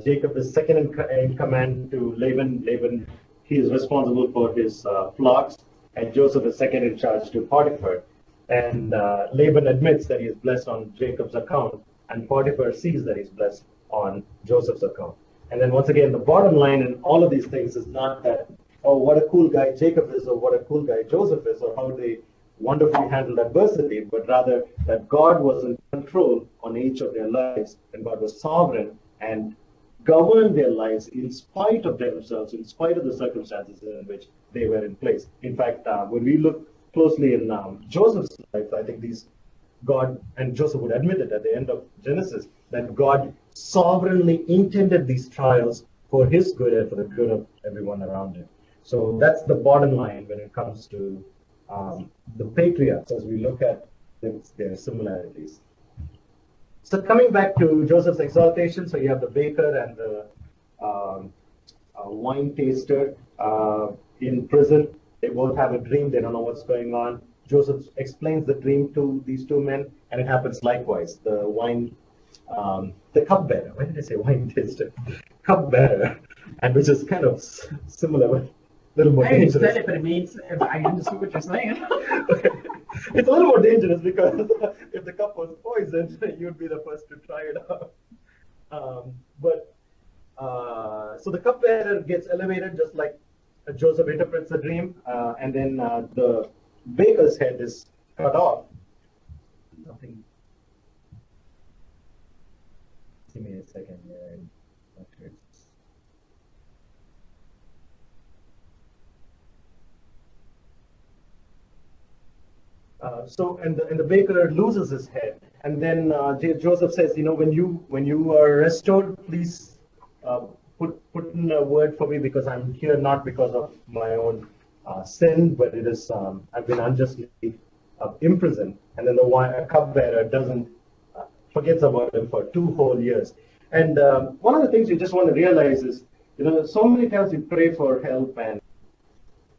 Jacob is second in command to Laban. Laban, he is responsible for his flocks, and Joseph is second in charge to Potiphar. And Laban admits that he is blessed on Jacob's account, and Potiphar sees that he's blessed on Joseph's account. And then once again, the bottom line in all of these things is not that, oh, what a cool guy Jacob is, or what a cool guy Joseph is, or how they wonderfully handled adversity, but rather that God was in control on each of their lives, and God was sovereign and governed their lives in spite of themselves, in spite of the circumstances in which they were in place. In fact, when we look closely in Joseph's life, I think God, and Joseph would admit it at the end of Genesis, that God sovereignly intended these trials for his good and for the good of everyone around him. So that's the bottom line when it comes to the patriarchs as we look at their similarities. So coming back to Joseph's exaltation, so you have the baker and the wine taster in prison. They both have a dream. They don't know what's going on. Joseph explains the dream to these two men, and it happens likewise. The cupbearer. Why did I say wine taster? Cupbearer, and which is kind of similar, but a little more dangerous. I said it, but it means I understood what you're saying. It's a little more dangerous because if the cup was poisoned, you'd be the first to try it out. So the cupbearer gets elevated just like Joseph interprets the dream, and then the baker's head is cut off. Nothing. Give me a second here. Okay. And the baker loses his head, and then Joseph says, when you are restored, please put in a word for me, because I'm here not because of my own sin, but it is I've been unjustly imprisoned. And then the cupbearer doesn't forgets about him for 2 whole years. And one of the things you just want to realize is, so many times we pray for help, and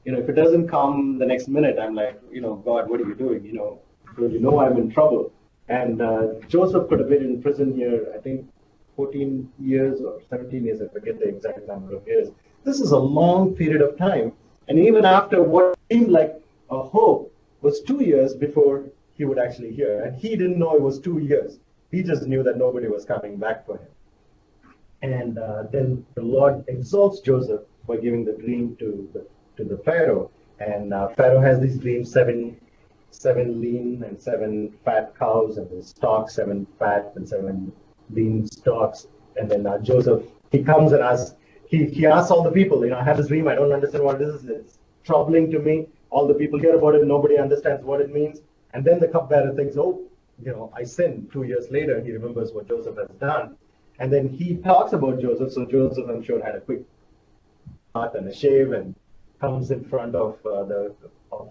if it doesn't come the next minute, I'm like, God, what are you doing? I'm in trouble. And Joseph could have been in prison here, I think 14 years or 17 years, I forget the exact number of years. This is a long period of time. And even after what seemed like a hope was 2 years before he would actually hear. And he didn't know it was 2 years. He just knew that nobody was coming back for him. And then the Lord exalts Joseph by giving the dream to the Pharaoh. And Pharaoh has these dreams, seven lean and 7 fat cows, and the stalks, 7 fat and 7 lean stalks. And then Joseph, he comes and asks, he asks all the people, I have this dream, I don't understand what this is, it's troubling to me. All the people hear about it, nobody understands what it means. And then the cupbearer thinks, I sinned. 2 years later, he remembers what Joseph has done. And then he talks about Joseph. So Joseph, I'm sure, had a quick bath and a shave and comes in front of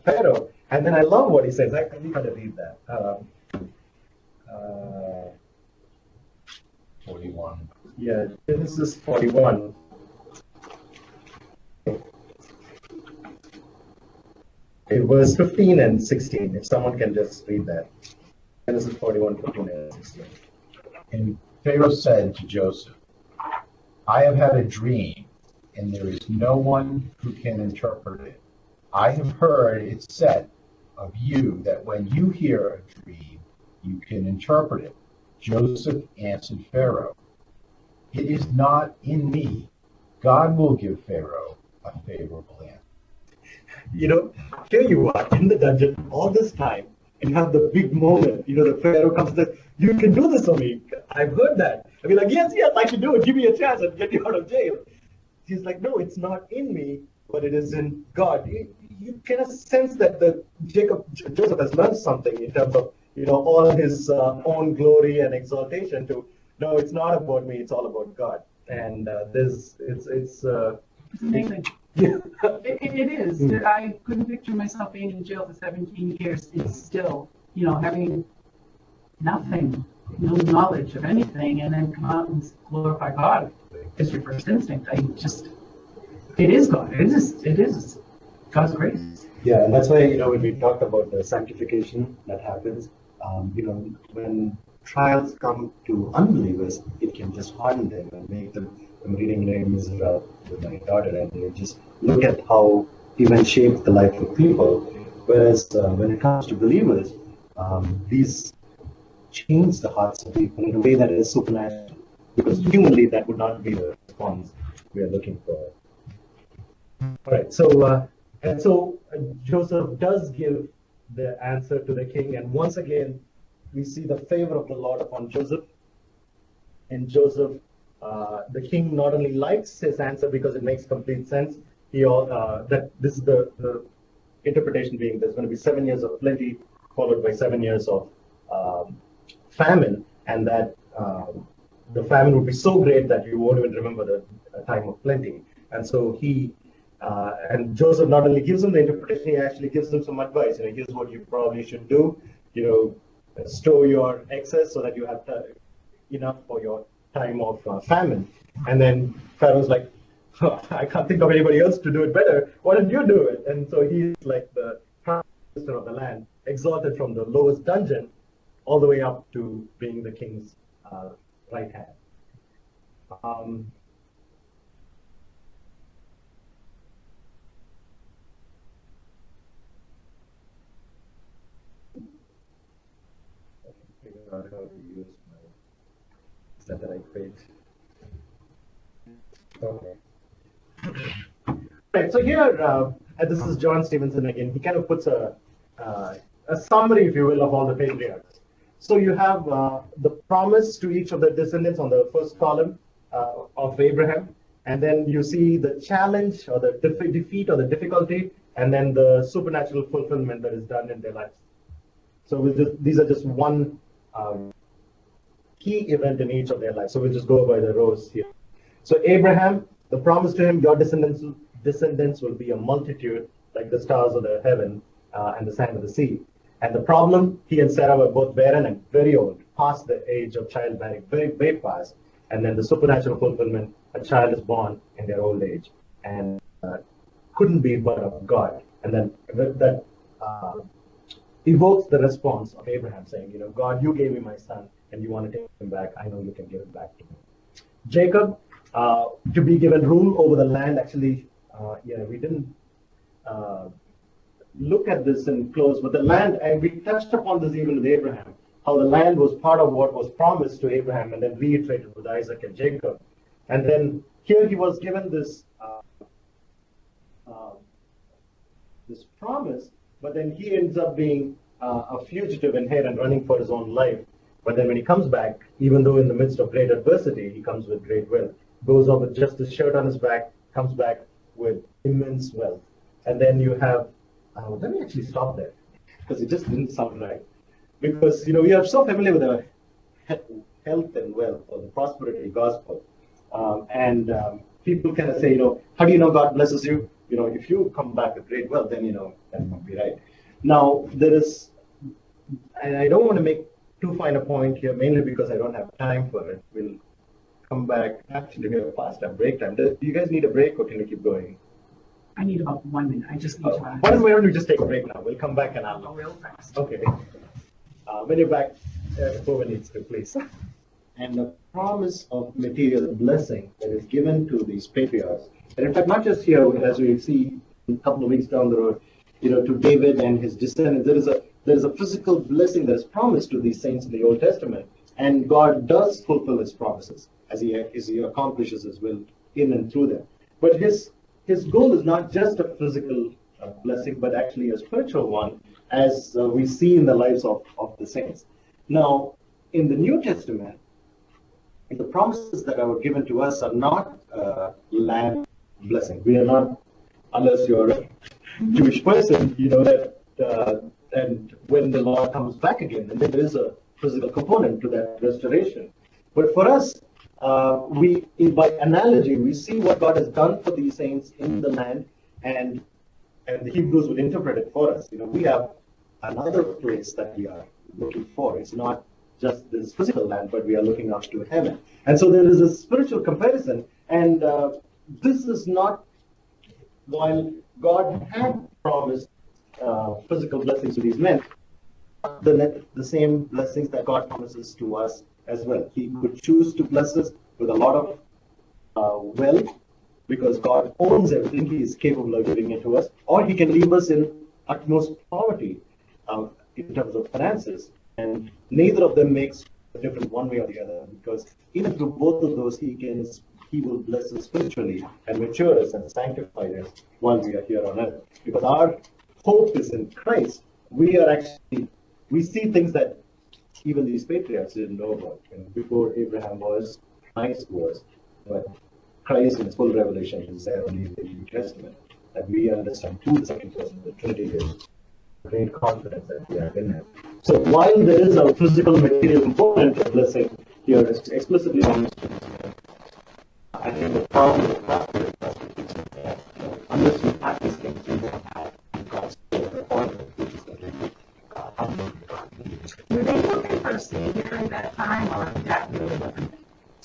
Pharaoh. And then I love what he says. I think I got to read that. 41. Yeah, Genesis 41. It was 15 and 16, if someone can just read that. Genesis 41, 15 and 16. And Pharaoh said to Joseph, I have had a dream, and there is no one who can interpret it. I have heard it said of you that when you hear a dream, you can interpret it. Joseph answered Pharaoh, it is not in me. God will give Pharaoh a favorable answer. Here you are in the dungeon all this time, and you have the big moment. The Pharaoh comes and says, you can do this for me. I've heard that. I'll be like, yes, I can do it. Give me a chance and get you out of jail. He's like, no, it's not in me, but it is in God. You kind of sense that Joseph has learned something in terms of, all his own glory and exaltation to, no, it's not about me, it's all about God. And it's amazing. It is. I couldn't picture myself being in jail for 17 years and still, having nothing, no knowledge of anything, and then come out and glorify God. It's your first instinct. It is God. It is God's grace. Yeah, and that's why, when we talked about the sanctification that happens, when trials come to unbelievers, it can just harden them and make them. I'm reading names with my daughter, and you just look at how events shape the life of people. Whereas when it comes to believers, these change the hearts of people in a way that is supernatural. Because humanly, that would not be the response we are looking for. All right, so Joseph does give the answer to the king, and once again, we see the favor of the Lord upon Joseph. And Joseph, the king not only likes his answer because it makes complete sense, that this is the interpretation being there's going to be 7 years of plenty followed by 7 years of famine, and that the famine would be so great that you won't even remember the time of plenty. And so and Joseph not only gives him the interpretation, he actually gives him some advice. Here's what you probably should do. Store your excess so that you have enough for your time of famine. And then Pharaoh's like, I can't think of anybody else to do it better. Why don't you do it? And so he's like the prime minister of the land, exalted from the lowest dungeon all the way up to being the king's right hand. Figure out how to use is that the right page? Okay. Right. So here, and this is John Stevenson again. He kind of puts a summary, if you will, of all the patriarchs. So you have the promise to each of the descendants on the first column of Abraham, and then you see the challenge or the defeat or the difficulty, and then the supernatural fulfillment that is done in their lives. So these are just one key event in each of their lives. So we'll just go by the rows here. So Abraham, the promise to him, your descendants will be a multitude like the stars of the heaven and the sand of the sea. And the problem, he and Sarah were both barren and very old, past the age of childbearing, very, very past. And then the supernatural fulfillment, a child is born in their old age and couldn't be but of God. And then that evokes the response of Abraham saying, God, you gave me my son and you want to take him back. I know you can give it back to me. Jacob, to be given rule over the land. Actually, we didn't look at this in close, but the land, and we touched upon this even with Abraham, how the land was part of what was promised to Abraham and then reiterated with Isaac and Jacob. And then here he was given this promise, but then he ends up being a fugitive in here and running for his own life. But then when he comes back, even though in the midst of great adversity, he comes with great wealth. Goes off with just his shirt on his back, comes back with immense wealth. And then you have, let me actually stop there, because it just didn't sound right. Because, we are so familiar with the health and wealth, or the prosperity gospel. People kind of say, how do you know God blesses you? If you come back with great wealth, then, that won't be right. Now, there is, and I don't want to make too fine a point here, mainly because I don't have time for it. We'll come back. Actually, we have past our break time. Do you guys need a break, or can we keep going? I need about 1 minute. I just need to. Why don't we just take a break now? We'll come back and I'll go real fast. Okay. When you're back, 4 minutes to please. And the promise of material blessing that is given to these patriarchs, and in fact, not just here, as we see a couple of weeks down the road, to David and his descendants, there is a physical blessing that is promised to these saints in the Old Testament, and God does fulfill his promises as he accomplishes his will in and through them. But his goal is not just a physical blessing, but actually a spiritual one, as we see in the lives of the saints. Now, in the New Testament, the promises that are given to us are not land blessing. We are not, unless you're a Jewish person, that and when the Lord comes back again, and there is a physical component to that restoration. But for us, by analogy, we see what God has done for these saints in the land, and the Hebrews would interpret it for us. We have another place that we are looking for. It's not just this physical land, but we are looking up to heaven. And so there is a spiritual comparison, and this is not, while God had promised physical blessings to these men, the same blessings that God promises to us as well. He could choose to bless us with a lot of wealth, because God owns everything. He is capable of giving it to us, or He can leave us in utmost poverty in terms of finances. And neither of them makes a difference one way or the other, because even through both of those, He will bless us spiritually and mature us and sanctify us while we are here on earth. Because our hope is in Christ. We see things that even these patriarchs didn't know about. Before Abraham was, Christ was, but Christ in His full revelation is there only in the New Testament, that we understand who the second person of the Trinity is. Great confidence that we have in Him. So while there is a physical material component of blessing here, it's explicitly mentioned. I think the problem with gospel is that unless we practice things, we won't have God's appointment, which is going to be Were they looking for a savior in that time, or that really wasn't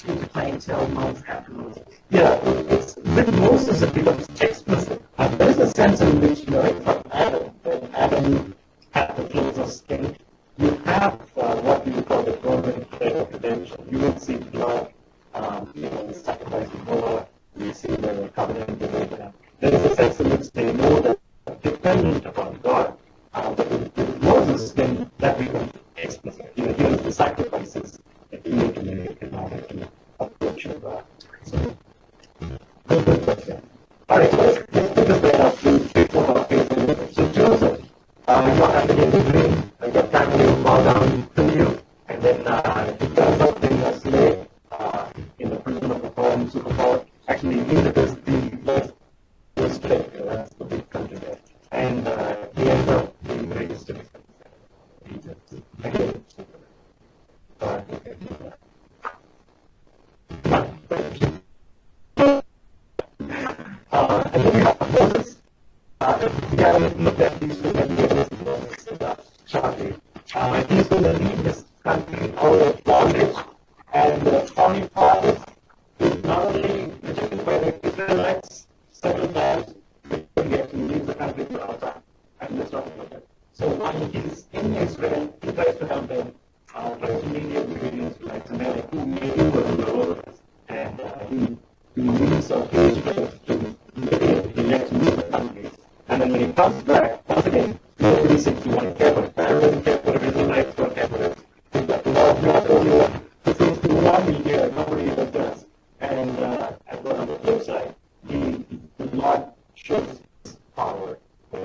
into play until after Moses? Yeah, it's with Moses it becomes explicit. And there is a sense in which, right from Adam, when Adam had the clothes of skin, you have what we would call the golden thread of redemption. You will see blood, the sacrifice of Noah, we see the covenant with Abraham. There is a sense in which they know that they're dependent upon God. But with Moses, then that becomes explicit. Here's the sacrifices that you need to make in order to approach your God. So, good question. All right, let's put this right up to 3-4 pages. So Joseph, you had to get the dream, and your family will bow down to you, and then it turns out in a slave in the prison of the home, superpower. Actually, Egypt is the most strict. That's the big country there. And he ends up being very distant. Egypt. Again, and then we have Moses. We haven't looked at these two candidates shortly. He's going to lead this country out of bondage, and 45 is not only rejected by the Israelites several times, but he actually leaves the country for our time. And let's talk about that. So while he's in Israel, he tries to help them, tries to mediate between the Israelites and they're like, who made you a ruler over us? And he leaves Israel to Midian. He gets to move the country. And then when he comes back, once again, nobody seems to want to care for it. Pharaoh doesn't care for it, Israelites don't care for it. He's like, no, you're the only one who seems to want me here, nobody else does. And on the flip side, the Lord shows his power by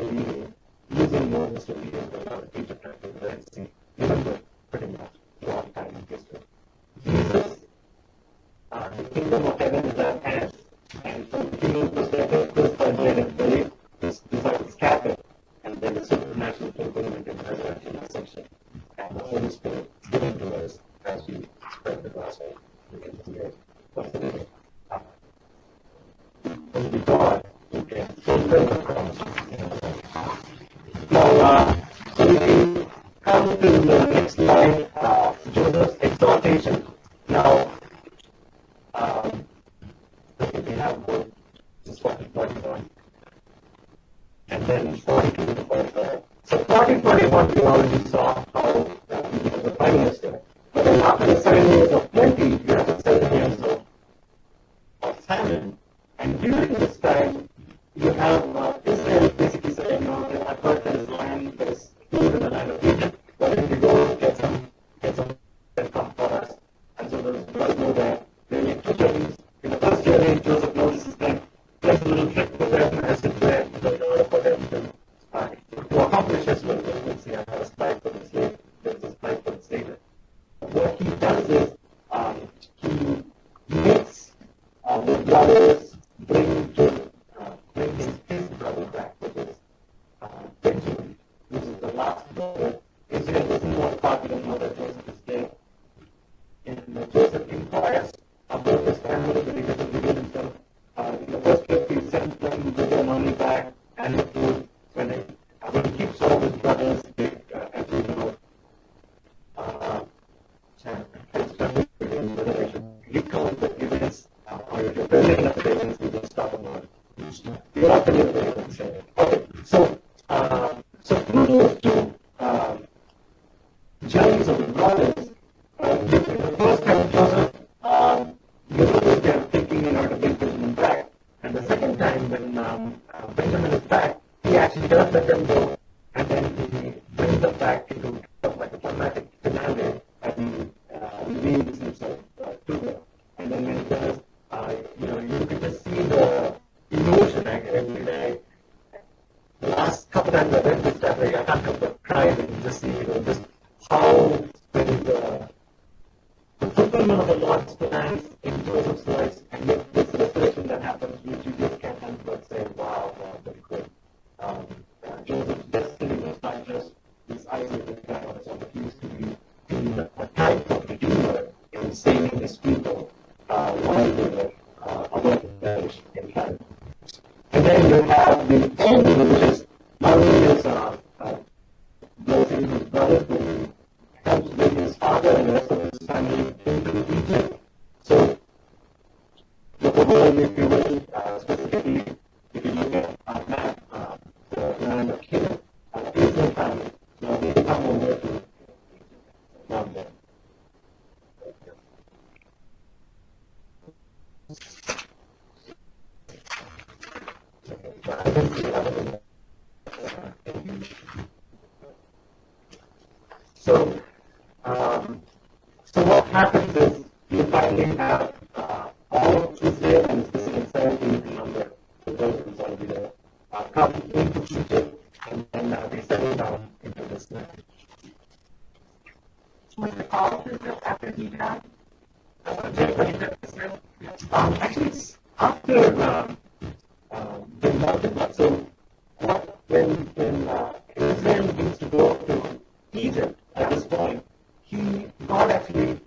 using Moses to lead him to the Egypt and the Red Sea, even though pretty much a long time in history. Jesus, the kingdom of heaven is at hand, and from the kingdom perspective, crucified, dead, and buried, his disciples scattered, and then the supernatural fulfillment in resurrection and ascension, and the Holy Spirit given to us as we spread the gospel. We can hear what's the name. Only God who can fulfill the promise. Now, so we can come to the next slide, Joseph's exaltation. Now, I think we have both this 40-41, and then 42 to 45. So 40-41 we already saw how he becomes the prime minister. But then after the 7 years of plenty, you have the 7 years of famine. And during this time, you have Israel basically saying, I've heard there is land, there is food in the land of Egypt, why don't we go get some and come for us? And so those girls go there, they make 2 journeys. In the first journey, Joseph notices them, plays a little trick with them, has to do it in order for them to accomplish his will. We'll see, I have a slide for the slave, there's a slide for the slave. What he does is, things of the brothers, the first time Joseph, you know that they're thinking in order to bring Benjamin back. And the second time when Benjamin is back, he actually does let them go, and then he brings them back into kind of like a dramatic finale, and he leaves himself to them. And then when he does, you can just see the emotion every day. The last couple times I read this stuff, I can't help but cry, and you just see, just how when the fulfillment of the Lord's plans in Joseph's life, and yet this restoration that happens, which you just can't help but say, wow, very good. Joseph's destiny was not just this isolated guy on his own, but he used to be a type of redeemer in saving his people while they were about to perish in heaven. And then you have the end, which is not only his blessing his brothers, but he helps bring his father and the rest of his family into Egypt. So the whole, if you will, specifically, if you look at our map, the land of Canaan, is the family. Now they come over to London. So what happens is you finally have all of Israel and especially 17 number, the those who's already there, come into Egypt, and then they settle down into this land. Was it all Israel after he died? Actually, it's after the multiply. So when Israel needs to go to Egypt at this point, God actually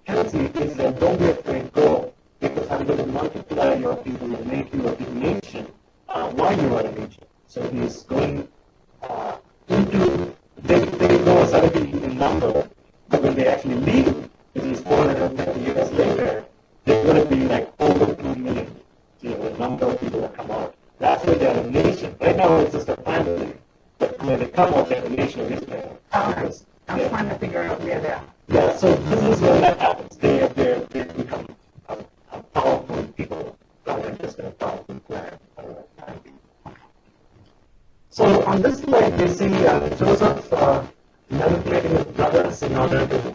tells Israel, don't be afraid, go, because I'm going to multiply your people and make you a big nation while you are in Egypt. So he's going into, they know 17 in number, but when they actually leave, which is 450 years later, they're going to be like over 2 million. The number of people that come out. That's why they're a nation. Right now it's just a family, but when they come out, they're a nation of Israel. I was trying to figure out where that. Yeah, so this is when that happens. They become a powerful people rather than just a powerful clan. So on this slide, we see Joseph manipulating his brothers in order to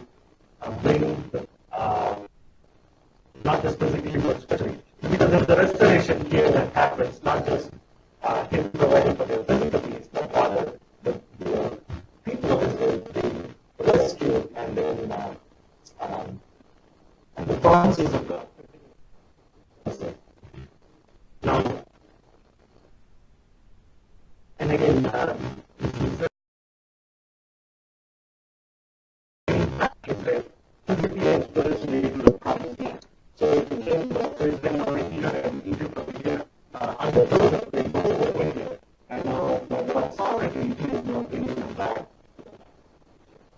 bring not just physically, but especially because of the restoration here that happens, not just him providing for their physical needs, but rather the people of Israel being rescued and then and the promises of God. Now, and again, this is Israel physically and spiritually to the promised land. So if you change the then over here and Egypt over here, under Joseph, they go over here. And now the sovereignty is now bringing them back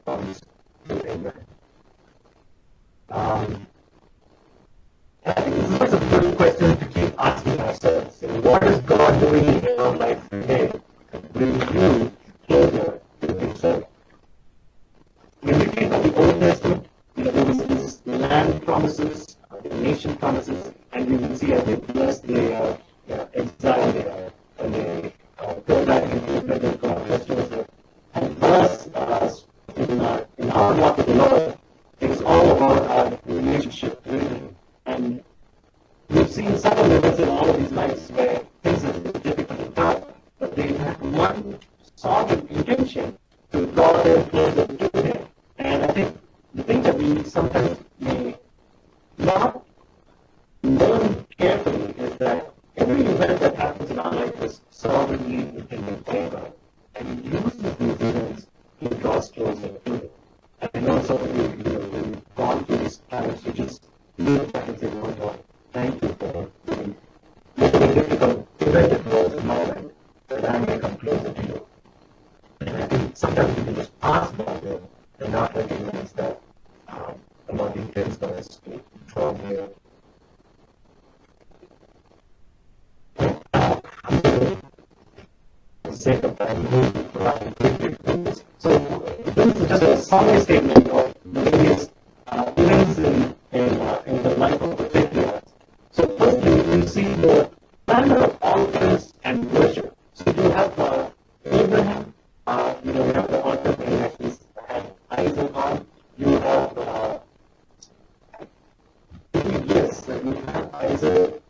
to England. I think this is a good question to keep asking ourselves. What is God doing in our life today to bring you closer to Himself? When we think of the Old Testament, there was these land promises, the nation promises, and we will see as they bless their exile there, and they go back into the presence of God, restores them. And for us, in our walk with the Lord, it's all about our relationship with Him. And we've seen several levels in all of these lives where things are difficult and tough, but they have one solid intention to draw them closer to Him. And I think the thing that we sometimes may not learn carefully is that every event that happens in our life is sovereignly intended by God. And He uses these events to draw us closer to Him. And I know some of you, when you've gone through these times, you just look back and say, oh God, thank you for making it difficult event was in my life, that I may come closer to you. And I think sometimes we can just pass by them and not recognize that the Lord intends for us to draw near. For the sake of time, so this is just a summary statement of various events in the life of the patriarchs. So firstly, we see the manner of altars and worship. So you have Abraham, you have the altar where he actually had Isaac on. You have yes, you have Isaac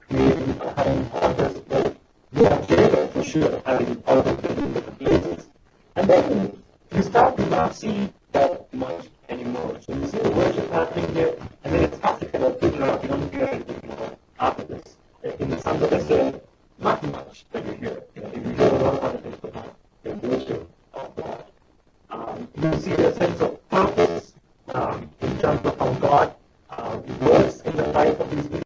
creating having altars. But you have Jacob for sure having altars in different places. And then you start to not see that much anymore. So you see the worship happening here, and then it starts to kind of figure out, you don't hear anything after this. In the Sons of Israel, not much that you hear. You hear a lot of other things, but not the worship of God. You see a sense of purpose in terms of how God works in the life of these people.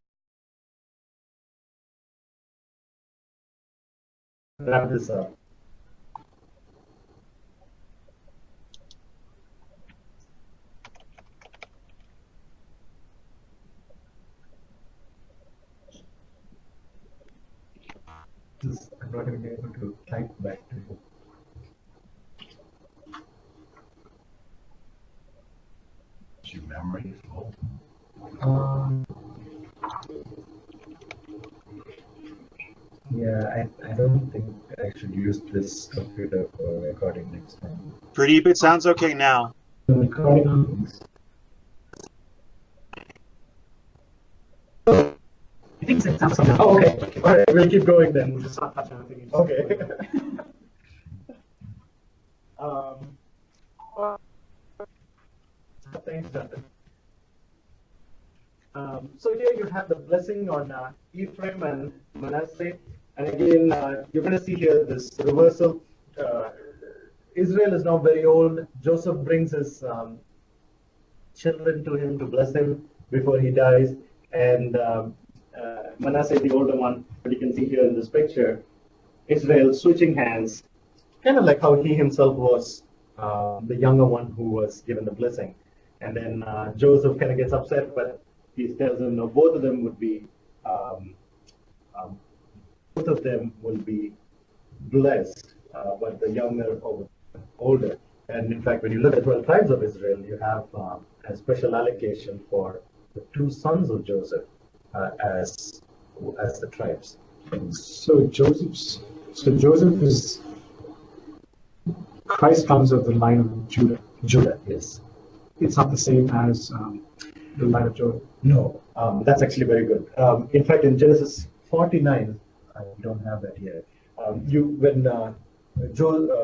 Wrap this up. I'm not going to be able to type back to you. Is your memory full? Yeah, I don't think I should use this computer for recording next time. Pradeep, it sounds okay now. Recording. I think it sounds okay. Oh, okay. All right, we'll keep going then. We'll just not touch anything. Okay. Thanks, Jonathan. So here you have the blessing on Ephraim and Manasseh. And again, you're going to see here this reversal. Israel is now very old. Joseph brings his children to him to bless him before he dies. And Manasseh is the older one, but you can see here in this picture, Israel switching hands, kind of like how he himself was the younger one who was given the blessing. And then Joseph kind of gets upset, but he tells him, no, both of them will be blessed, but the younger over the older. And in fact, when you look at 12 tribes of Israel, you have a special allocation for the two sons of Joseph as the tribes. So Joseph is Christ comes of the line of Judah. Judah, yes. It's not the same as the line of Joseph. No, that's actually very good. In fact, in Genesis 49, I don't have that here. When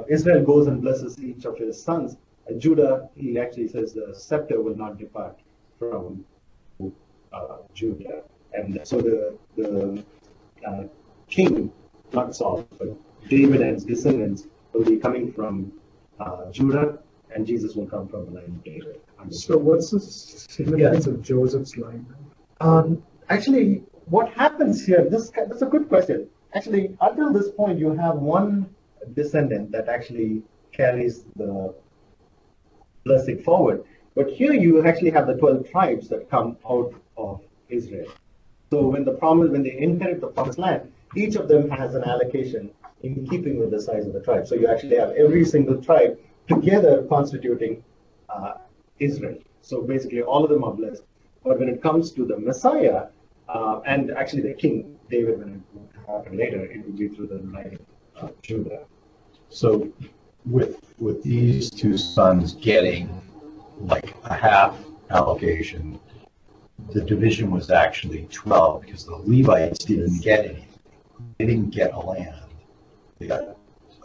Israel goes and blesses each of his sons, Judah, he actually says the scepter will not depart from Judah. And so the king, not Saul, but David and his descendants will be coming from Judah, and Jesus will come from the line of David. So what's the significance of Joseph's line? Actually, what happens here, that's a good question. Actually, until this point, you have one descendant that actually carries the blessing forward. But here you actually have the 12 tribes that come out of Israel. So when they inherit the promised land, each of them has an allocation in keeping with the size of the tribe. So you actually have every single tribe together constituting Israel. So basically all of them are blessed. But when it comes to the Messiah, and actually the king, David, when it will happen later, it will be through the line of Judah. So with these two sons getting like a half allocation, the division was actually 12 because the Levites didn't get anything. They didn't get a land. They got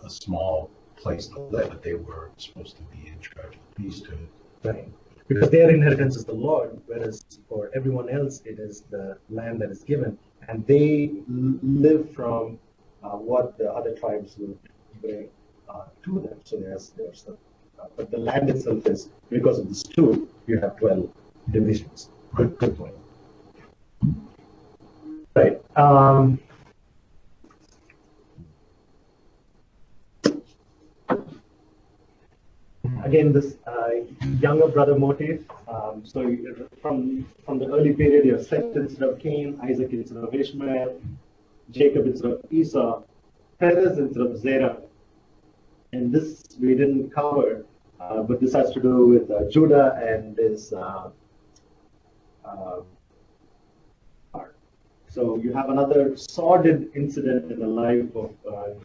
a small place to live, but they were supposed to be in charge of the priesthood. Right. Because their inheritance is the Lord, whereas for everyone else, it is the land that is given. And they live from what the other tribes would bring to them. So there's the, but the land itself is, because of this two, you have 12 divisions. Good point. Right. Again, this younger brother motif. So from the early period, you have Seth instead of Cain, Isaac instead of Ishmael, Jacob instead of Esau, Perez instead of Zerah, And this we didn't cover, but this has to do with Judah and his uh, heart. So you have another sordid incident in the life of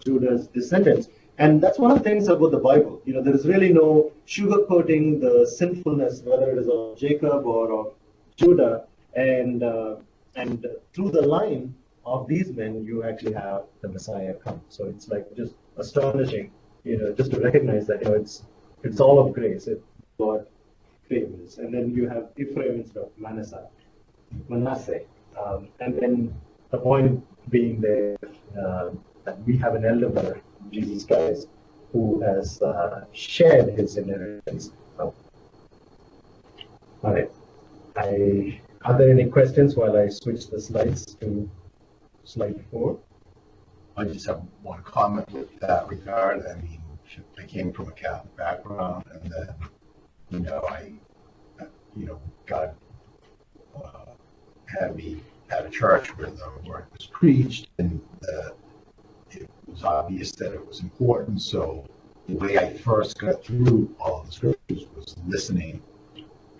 Judah's descendants. And that's one of the things about the Bible. You know, there is really no sugarcoating the sinfulness, whether it is of Jacob or of Judah. And through the line of these men, you actually have the Messiah come. So it's like just astonishing, you know, just to recognize that, you know, it's all of grace. It God favors. And then you have Ephraim instead of Manasseh. And then the point being there that we have an elder brother, Jesus Christ, who has shared his inheritance. All right. Are there any questions while I switch the slides to slide 4? I just have one comment with that regard. I mean, I came from a Catholic background, and then, God had me at a church where the word was preached, and it was obvious that it was important. So the way I first got through all of the scriptures was listening.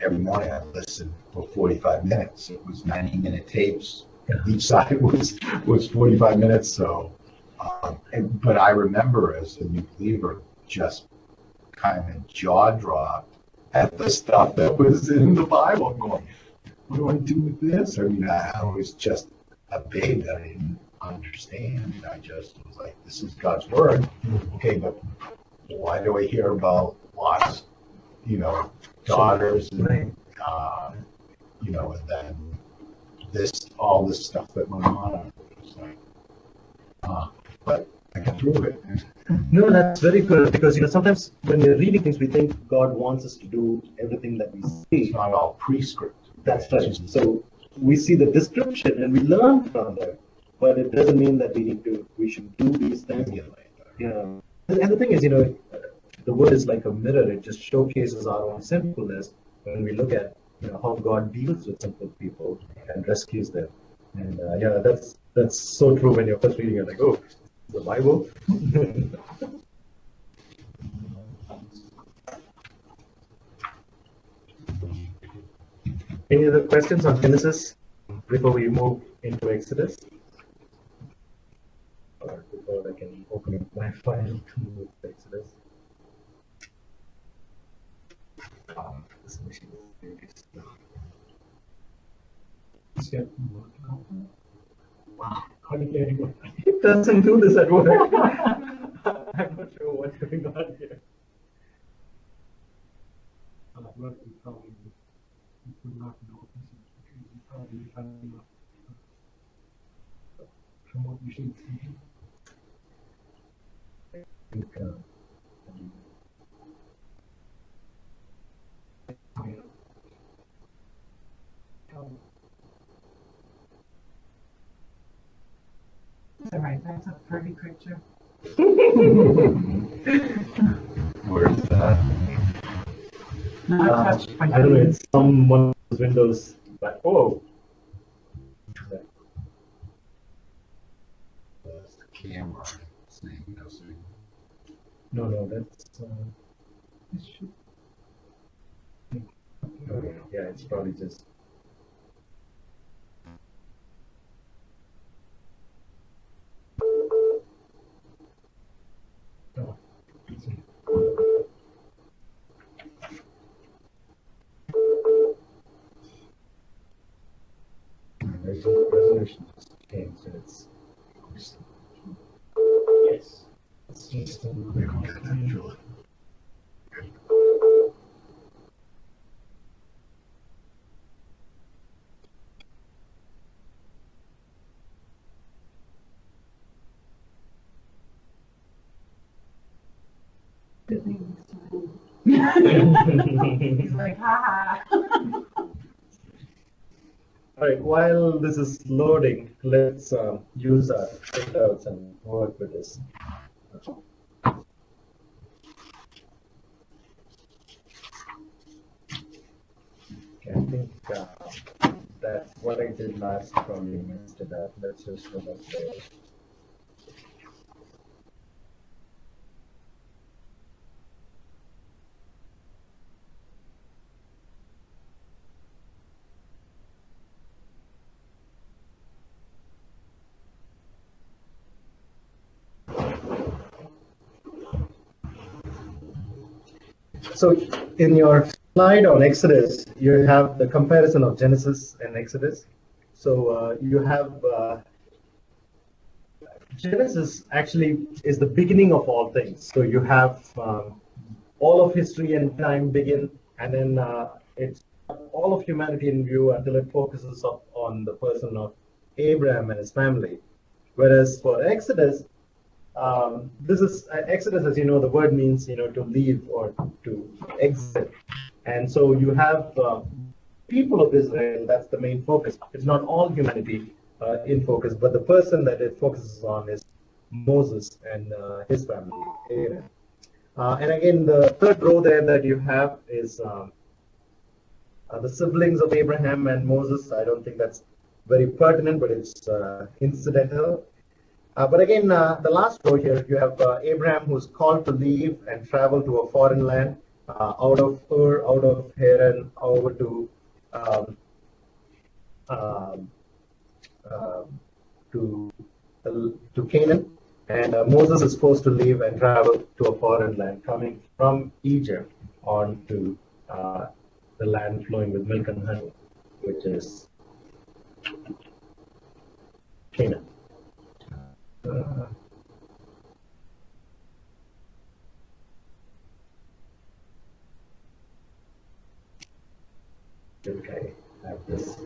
Every morning I listened for 45 minutes. It was 90-minute tapes. Each side was 45 minutes. So, but I remember as a new believer just kind of jaw dropped at the stuff that was in the Bible. I'm going, what do I do with this? I mean, I was just a babe that I didn't understand. I just was like, this is God's word. Okay, but why do I hear about Lot's, daughters and, and then all this stuff that went on? It's like, but I got through it. No, that's very good, because sometimes when we're reading things, we think God wants us to do everything that we see. It's not all prescriptive. That's right. So we see the description and we learn from there, but it doesn't mean that we should do these things. And the thing is, the word is like a mirror. It just showcases our own sinfulness when we look at how God deals with sinful people and rescues them. And that's so true. When you're first reading, you're like, oh, the Bible. Any other questions on Genesis before we move into Exodus? Or before I can open up my file to move to Exodus. This machine is very slow. Wow, it doesn't do this at work. I'm not sure what's going on here. From what you should see. That's all right, that's a pretty picture. Where's that? Not touched by I don't know, it's some one of those windows, but oh. That's the camera. No, that's. Okay, yeah, it's probably just. Oh, resolution just changed, and it's. Yes. It's just a little bit more. He's like, ha ha. All right, while this is loading, let's use our printouts and work with this. Okay, I think that what I did last probably missed it up. Let's just go back there. So in your slide on Exodus, you have the comparison of Genesis and Exodus. So you have Genesis actually is the beginning of all things. So you have all of history and time begin, and then it's all of humanity in view until it focuses on the person of Abraham and his family. Whereas for Exodus, this is Exodus, as you know, the word means to leave or to exit, and so you have people of Israel. That's the main focus. It's not all humanity in focus, but the person that it focuses on is Moses and his family, Aaron. And again, the third row there that you have is the siblings of Abraham and Moses. I don't think that's very pertinent, but it's incidental. But again, the last row here, you have Abraham who's called to leave and travel to a foreign land, out of Ur, out of Haran, over to Canaan. And Moses is supposed to leave and travel to a foreign land, coming from Egypt on to the land flowing with milk and honey, which is Canaan. Okay, I have this.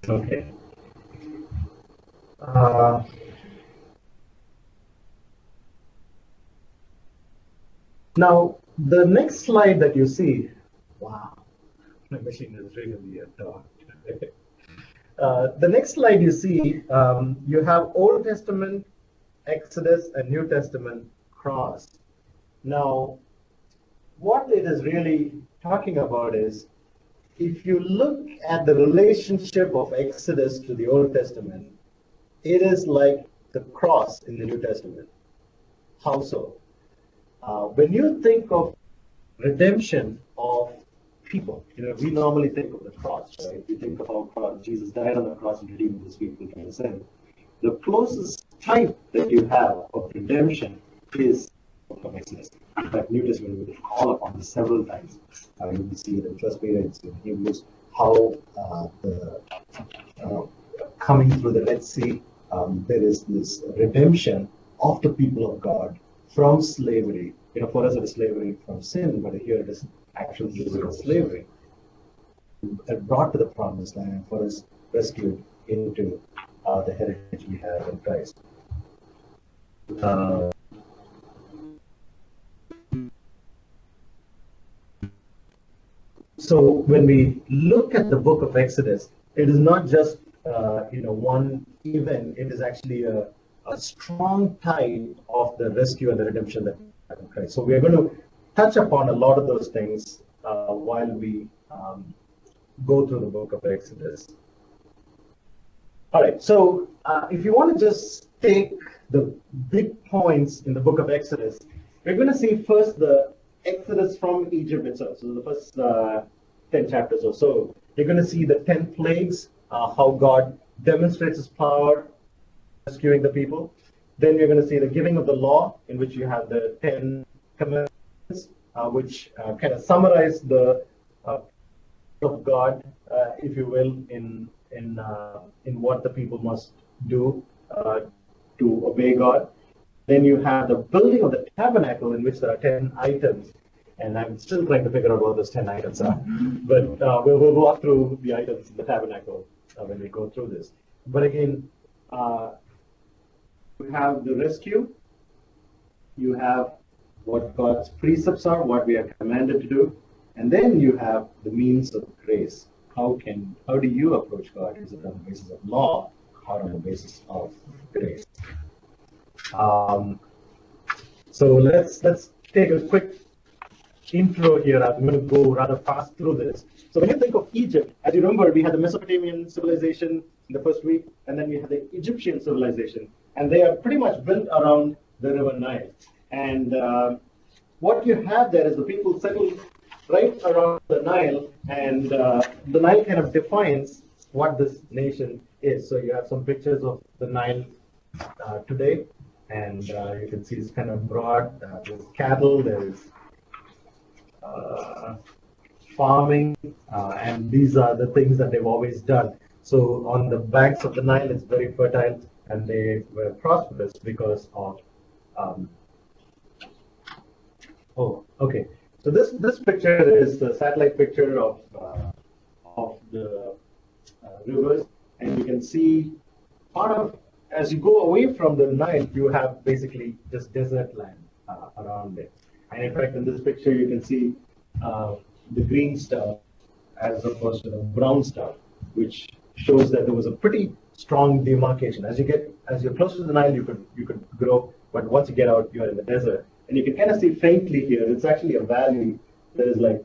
Okay. Now, the next slide that you see, wow, my machine is really a dog. The next slide you see, you have Old Testament, Exodus, and New Testament cross. Now, what it is really talking about is, if you look at the relationship of Exodus to the Old Testament, it is like the cross in the New Testament. How so? When you think of redemption of people, we normally think of the cross, right? We think of how Jesus died on the cross and redeemed his people from sin. The closest type that you have of redemption is from Exodus. In fact, New Testament will call upon this several times. You will see it in First Peter, it's in Hebrews, how the coming through the Red Sea, there is this redemption of the people of God from slavery. For us it is slavery from sin, but here it is actually slavery. Brought to the promised land, for us rescued into the heritage we have in Christ. So when we look at the book of Exodus, it is not just one event. It is actually a strong type of the rescue and the redemption that we have in Christ. So we are going to touch upon a lot of those things while we go through the book of Exodus. All right. So if you want to just take the big points in the book of Exodus, we're going to see first the Exodus from Egypt itself. So the first 10 chapters or so, you're going to see the 10 plagues, how God demonstrates his power, rescuing the people. Then you're going to see the giving of the law, in which you have the 10 commandments, which kind of summarize the of God, if you will, in what the people must do to obey God. Then you have the building of the tabernacle, in which there are 10 items. And I'm still trying to figure out what those 10 items are. But we'll walk through the items in the tabernacle when we go through this. But again, you have the rescue. You have what God's precepts are, what we are commanded to do. And then you have the means of grace. How do you approach God? Is it on the basis of law or on the basis of grace? So let's take a quick intro here. I'm going to go rather fast through this. So when you think of Egypt, as you remember, we had the Mesopotamian civilization in the first week, and then we had the Egyptian civilization, and they are pretty much built around the river Nile. And what you have there is the people settled right around the Nile, and the Nile kind of defines what this nation is. So you have some pictures of the Nile today, and you can see it's kind of broad. There's cattle, there's farming, and these are the things that they've always done. So on the banks of the Nile, it's very fertile, and they were prosperous because of. Oh, okay. So this picture is the satellite picture of the rivers, and you can see part of, as you go away from the Nile, you have basically just desert land around it. And in fact, in this picture, you can see the green stuff as opposed to the brown stuff, which shows that there was a pretty strong demarcation. As you're closer to the Nile, you could grow, but once you get out, you're in the desert. And you can kind of see faintly here, it's actually a valley. There's like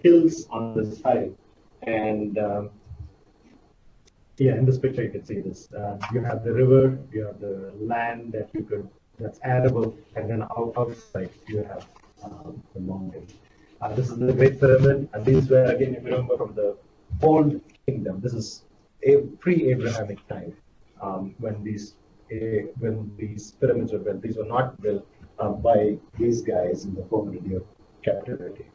hills on the side. And yeah, in this picture, you can see this. You have the river, you have the land that's arable, and then outside you have the mountain. This is the Great Pyramid, and these were, again, if you remember, from the Old Kingdom. This is a pre-Abrahamic time when these pyramids were built. These were not built by these guys in the 400-year captivity.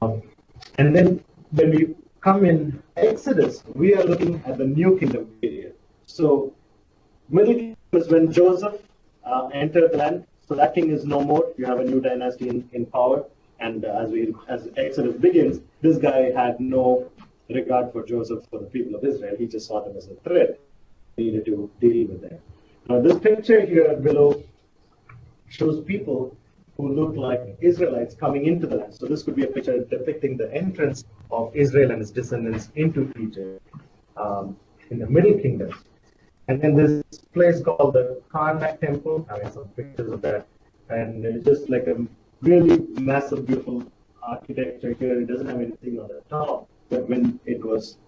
And then when we come in Exodus, we are looking at the New Kingdom period. So Middle Kingdom is when Joseph entered the land. So that king is no more. You have a new dynasty in power. And as Exodus begins, this guy had no regard for Joseph, for the people of Israel. He just saw them as a threat. He needed to deal with them. Now this picture here below shows people who look like Israelites coming into the land. So this could be a picture depicting the entrance of Israel and his descendants into Egypt in the Middle Kingdom. And then this place called the Karnak Temple. I have some pictures of that. And it's just like a really massive, beautiful architecture here. It doesn't have anything on the top. But when it was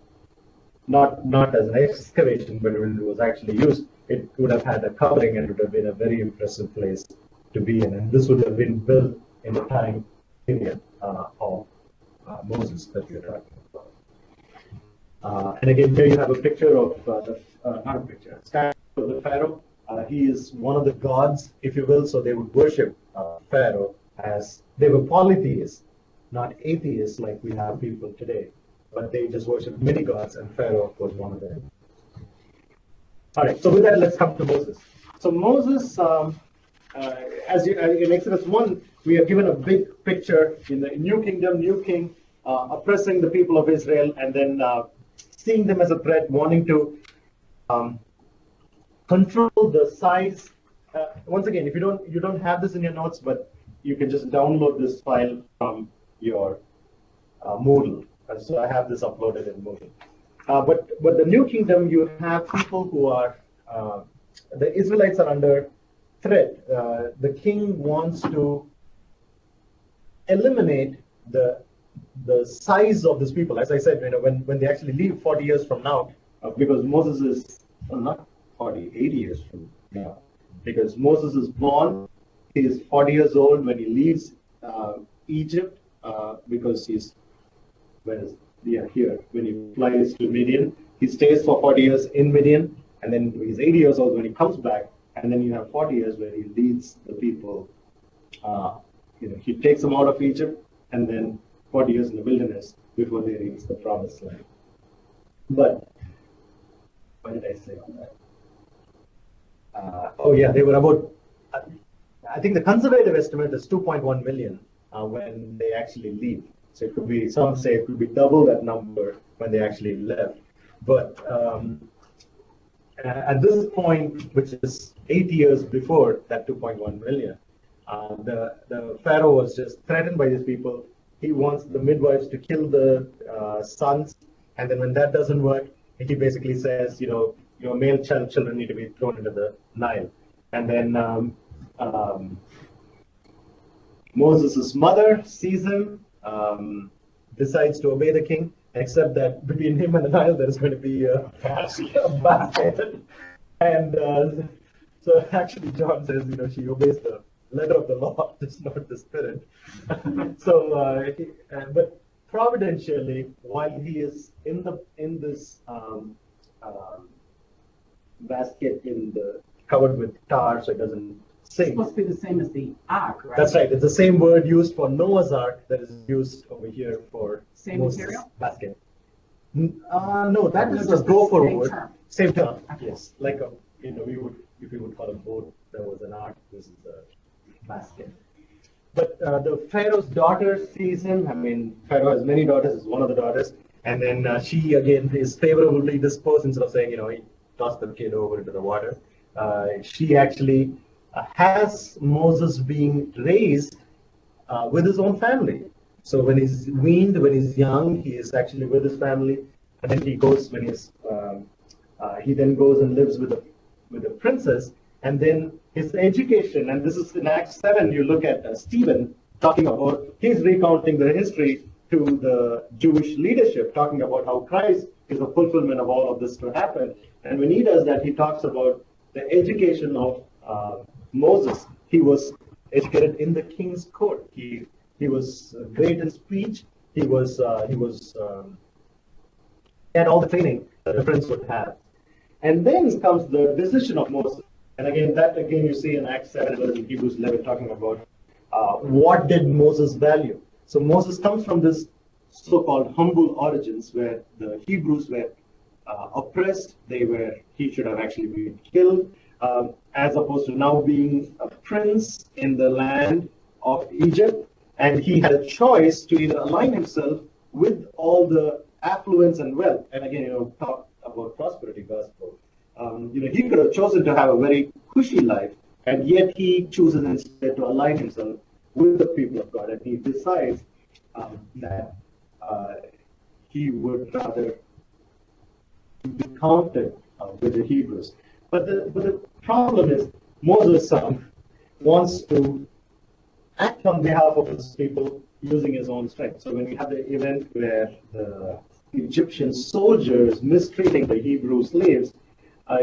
not as an excavation, but when it was actually used, it would have had a covering and it would have been a very impressive place to be in. And this would have been built in the time period of Moses that we are talking about. And again, here you have a picture of not a picture, a statue of the Pharaoh. He is one of the gods, if you will, so they would worship Pharaoh as they were polytheists, not atheists like we have people today, but they just worshiped many gods, and Pharaoh was one of them. All right, so with that, let's come to Moses. So Moses, in Exodus 1, we are given a big picture in the New Kingdom, new king, oppressing the people of Israel, and then seeing them as a threat, wanting to control the size. Once again, if you don't have this in your notes, but you can just download this file from your Moodle. So I have this uploaded in Moodle. But the New Kingdom, you have people who are the Israelites are under threat. The king wants to eliminate the size of these people. As I said, when they actually leave 40 years from now, because Moses is not 40, 80 years from now, because Moses is born, he is 40 years old when he leaves Egypt, because he's here when he flies to Midian. He stays for 40 years in Midian, and then he's 80 years old when he comes back, and then you have 40 years where he leads the people. He takes them out of Egypt, and then 40 years in the wilderness before they reach the promised land. But what did I say on that? They were about, I think the conservative estimate is 2.1 million when they actually leave. So it could be, some say it could be double that number when they actually left. But at this point, which is 8 years before that 2.1 million, the Pharaoh was just threatened by these people. He wants the midwives to kill the sons, and then when that doesn't work, he basically says, your male children need to be thrown into the Nile. And then Moses' mother sees him, decides to obey the king, except that between him and the Nile there is going to be a basket. And so actually John says, she obeys the letter of the law, just not the spirit. So, but providentially, while he is in this basket covered with tar, so it doesn't It's sink. supposed to be the same as the ark, right? That's right. It's the same word used for Noah's Ark that is used over here for Same Moses' material? basket. No, that No, is just a the gopher same wood. term. Same term. Okay. Yes, like we would, if we would call a boat, there was an ark. This is a basket. But the Pharaoh's daughter sees him. I mean, Pharaoh has many daughters. Is one of the daughters, and then she again is favorably disposed. Instead of saying, he tossed the kid over into the water, she actually has Moses being raised with his own family. So when he's weaned, when he's young, he is actually with his family, and then he goes when he then goes and lives with a princess, and then his education. And this is in Acts 7. You look at Stephen talking about, he's recounting the history to the Jewish leadership, talking about how Christ is the fulfillment of all of this to happen. And when he does that, he talks about the education of Moses. He was educated in the king's court. He was great in speech. He had all the training that a prince would have. And then comes the decision of Moses. And again, you see in Acts 7 as well as in Hebrews 11 talking about what did Moses value. So Moses comes from this so-called humble origins where the Hebrews were oppressed. He should have actually been killed, as opposed to now being a prince in the land of Egypt. And he had a choice to either align himself with all the affluence and wealth. And again, talk about prosperity gospel. He could have chosen to have a very cushy life, and yet he chooses instead to align himself with the people of God. And he decides that he would rather be counted with the Hebrews. But the problem is Moses wants to act on behalf of his people using his own strength. So when we have the event where the Egyptian soldiers mistreating the Hebrew slaves,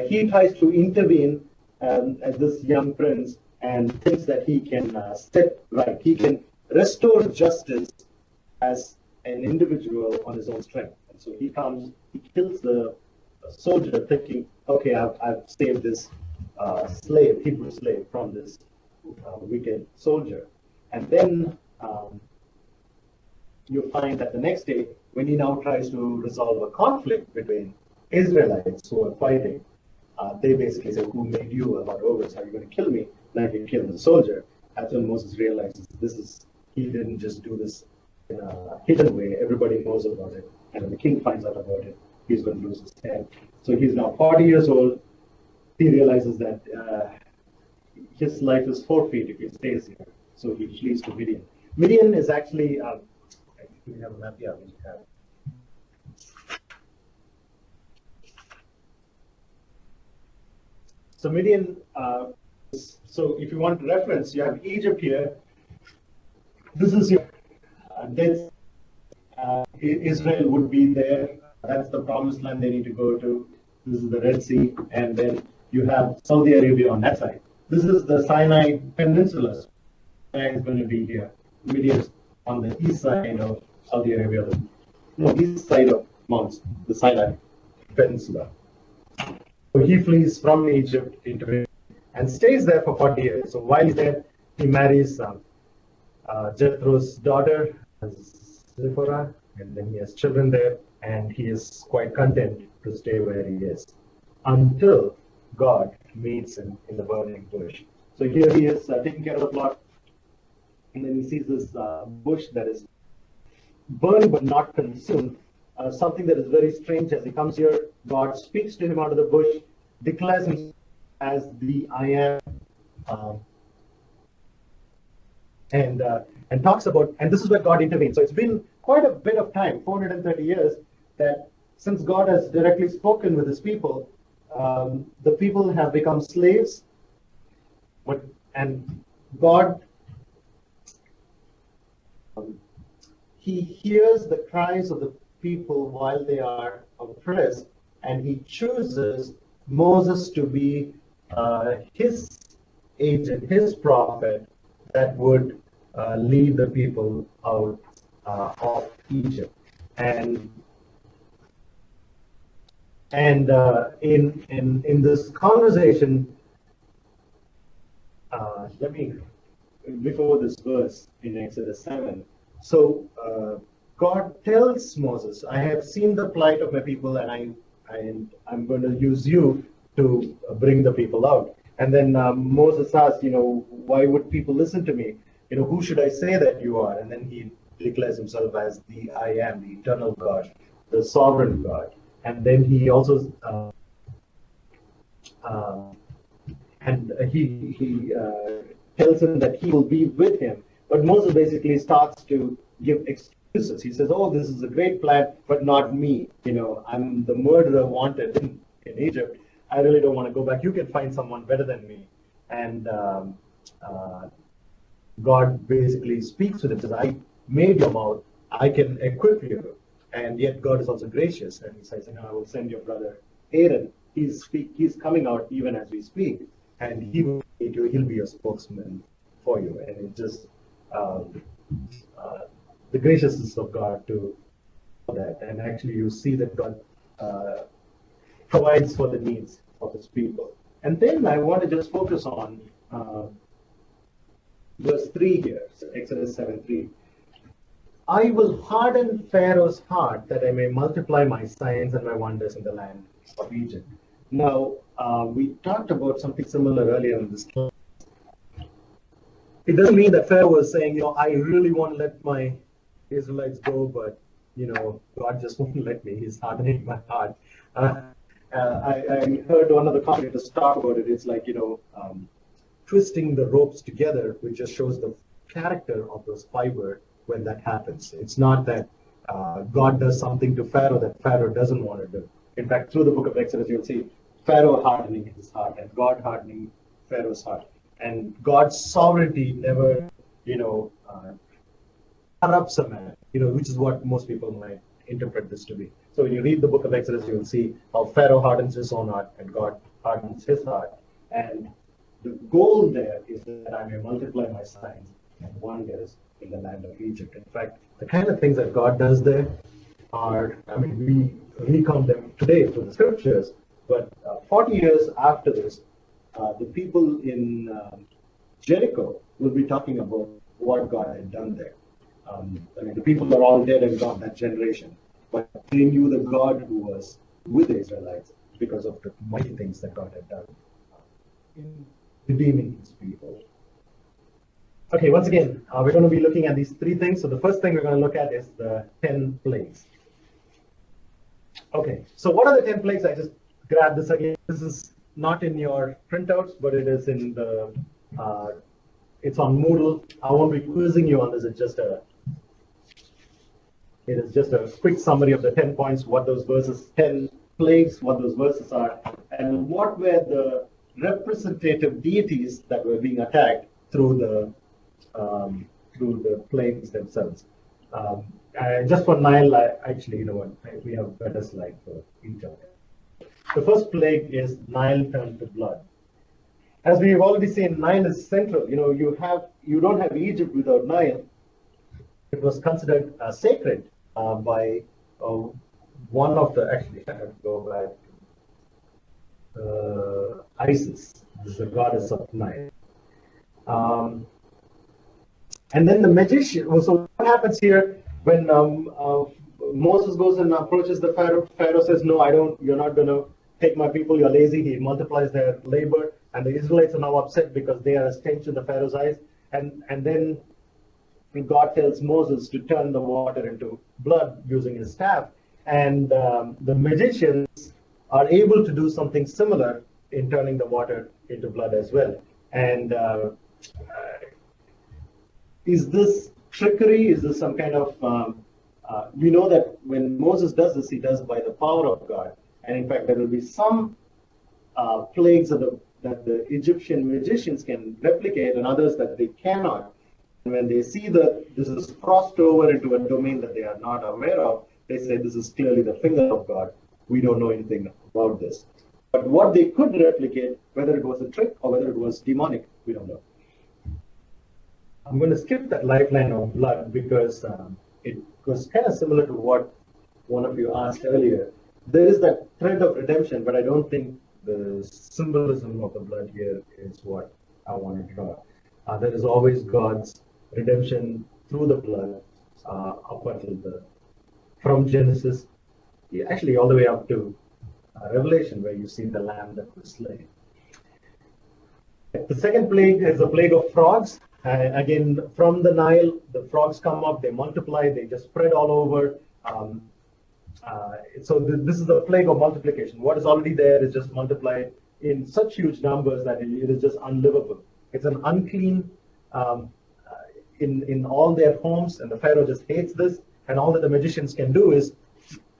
he tries to intervene as this young prince and thinks that he can set right. He can restore justice as an individual on his own strength. And so he kills the soldier thinking, okay, I've saved this Hebrew slave from this wicked soldier. And then you find that the next day, when he now tries to resolve a conflict between Israelites who are fighting, they basically say, who made you about overs? Are you going to kill me like you killed the soldier? That's when Moses realizes he didn't just do this in a hidden way. Everybody knows about it. And when the king finds out about it, he's going to lose his head. So he's now 40 years old. He realizes that his life is forfeit if he stays here. So he flees to Midian. Midian is actually, do we have a map? Yeah, we have. So Midian, so if you want reference, you have Egypt here. This is your death. Israel would be there. That's the promised land they need to go to. This is the Red Sea. And then you have Saudi Arabia on that side. This is the Sinai Peninsula. Sinai is going to be here. Midian is on the east side of Saudi Arabia. East side of the Sinai Peninsula. So he flees from Egypt into Midian and stays there for 40 years. So while he's there, he marries Jethro's daughter, Zipporah, and then he has children there, and he is quite content to stay where he is until God meets him in the burning bush. So here he is taking care of the flock, and then he sees this bush that is burned but not consumed. Something that is very strange. As he comes here, God speaks to him out of the bush, declares him as the I am, and talks about, and this is where God intervenes. So it's been quite a bit of time, 430 years, that since God has directly spoken with his people, the people have become slaves, and God, he hears the cries of the people while they are oppressed, and he chooses Moses to be his agent, his prophet, that would lead the people out of Egypt. And in this conversation, let me before this verse in Exodus 7. So God tells Moses, "I have seen the plight of my people, and I'm going to use you to bring the people out." And then Moses asks, "Why would people listen to me? Who should I say that you are?" And then he declares himself as the I am, the eternal God, the sovereign God. And then he also he tells him that he will be with him. But Moses basically starts to give excuses. He says, "Oh, this is a great plan, but not me. I'm the murderer wanted in Egypt. I really don't want to go back. You can find someone better than me." And God basically speaks with him, says, "I made your mouth. I can equip you." And yet God is also gracious, and he says, "I will send your brother Aaron. He's coming out even as we speak, and he'll be your spokesman for you." And it just the graciousness of God to that, and actually you see that God provides for the needs of his people. And then I want to just focus on verse 3 here, so Exodus 7:3. "I will harden Pharaoh's heart that I may multiply my signs and my wonders in the land of Egypt." Now, we talked about something similar earlier in this class. It doesn't mean that Pharaoh was saying, "I really want to let my Israelites go, but, God just won't let me. He's hardening my heart." I heard one of the commentators talk about it. It's like, twisting the ropes together, which just shows the character of those fiber when that happens. It's not that God does something to Pharaoh that Pharaoh doesn't want to do. In fact, through the book of Exodus, you'll see Pharaoh hardening his heart and God hardening Pharaoh's heart. And God's sovereignty never, corrupts a man, which is what most people might interpret this to be. So when you read the book of Exodus, you'll see how Pharaoh hardens his own heart and God hardens his heart. And the goal there is that I may multiply my signs and wonders in the land of Egypt. In fact, the kind of things that God does there are, we recount them today through the scriptures, but 40 years after this, the people in Jericho will be talking about what God had done there. The people are all dead and gone, that generation, but they knew the God who was with the Israelites because of the mighty things that God had done in redeeming his people. Okay, once again, we're going to be looking at these three things. So the first thing we're going to look at is the 10 plagues. Okay, so what are the 10 plagues? I just grabbed this again. This is not in your printouts, but it is in the, it's on Moodle. I won't be quizzing you on this. It is just a quick summary of the 10 points, what those verses, 10 plagues, what those verses are, and what were the representative deities that were being attacked through the plagues themselves. Just for Nile, actually, we have a better slide for each of them. The first plague is Nile turned to blood. As we've already seen, Nile is central. You don't have Egypt without Nile. It was considered sacred by one of the, actually, I have to go back. Isis is the goddess of Nile. And then the magician. So what happens here when Moses goes and approaches the Pharaoh? Pharaoh says, "No, I don't. You're not going to take my people. You're lazy." He multiplies their labor, and the Israelites are now upset because they are a stench in the Pharaoh's eyes. And then God tells Moses to turn the water into blood using his staff, and the magicians are able to do something similar in turning the water into blood as well. And is this trickery? Is this some kind of, we know that when Moses does this, he does by the power of God. And in fact, there will be some plagues that the Egyptian magicians can replicate and others that they cannot. And when they see that this is crossed over into a domain that they are not aware of, they say this is clearly the finger of God. We don't know anything about this. But what they could replicate, whether it was a trick or whether it was demonic, we don't know. I'm going to skip that lifeline of blood because it was kind of similar to what one of you asked earlier. There is that thread of redemption, but I don't think the symbolism of the blood here is what I want to draw. There is always God's redemption through the blood up until from Genesis, actually all the way up to Revelation, where you see the lamb that was slain. The second plague is a plague of frogs. Again, from the Nile, the frogs come up, they multiply, they just spread all over. So this is the plague of multiplication. What is already there is just multiplied in such huge numbers that it is just unlivable. It's an unclean in all their homes, and the Pharaoh just hates this. And all that the magicians can do is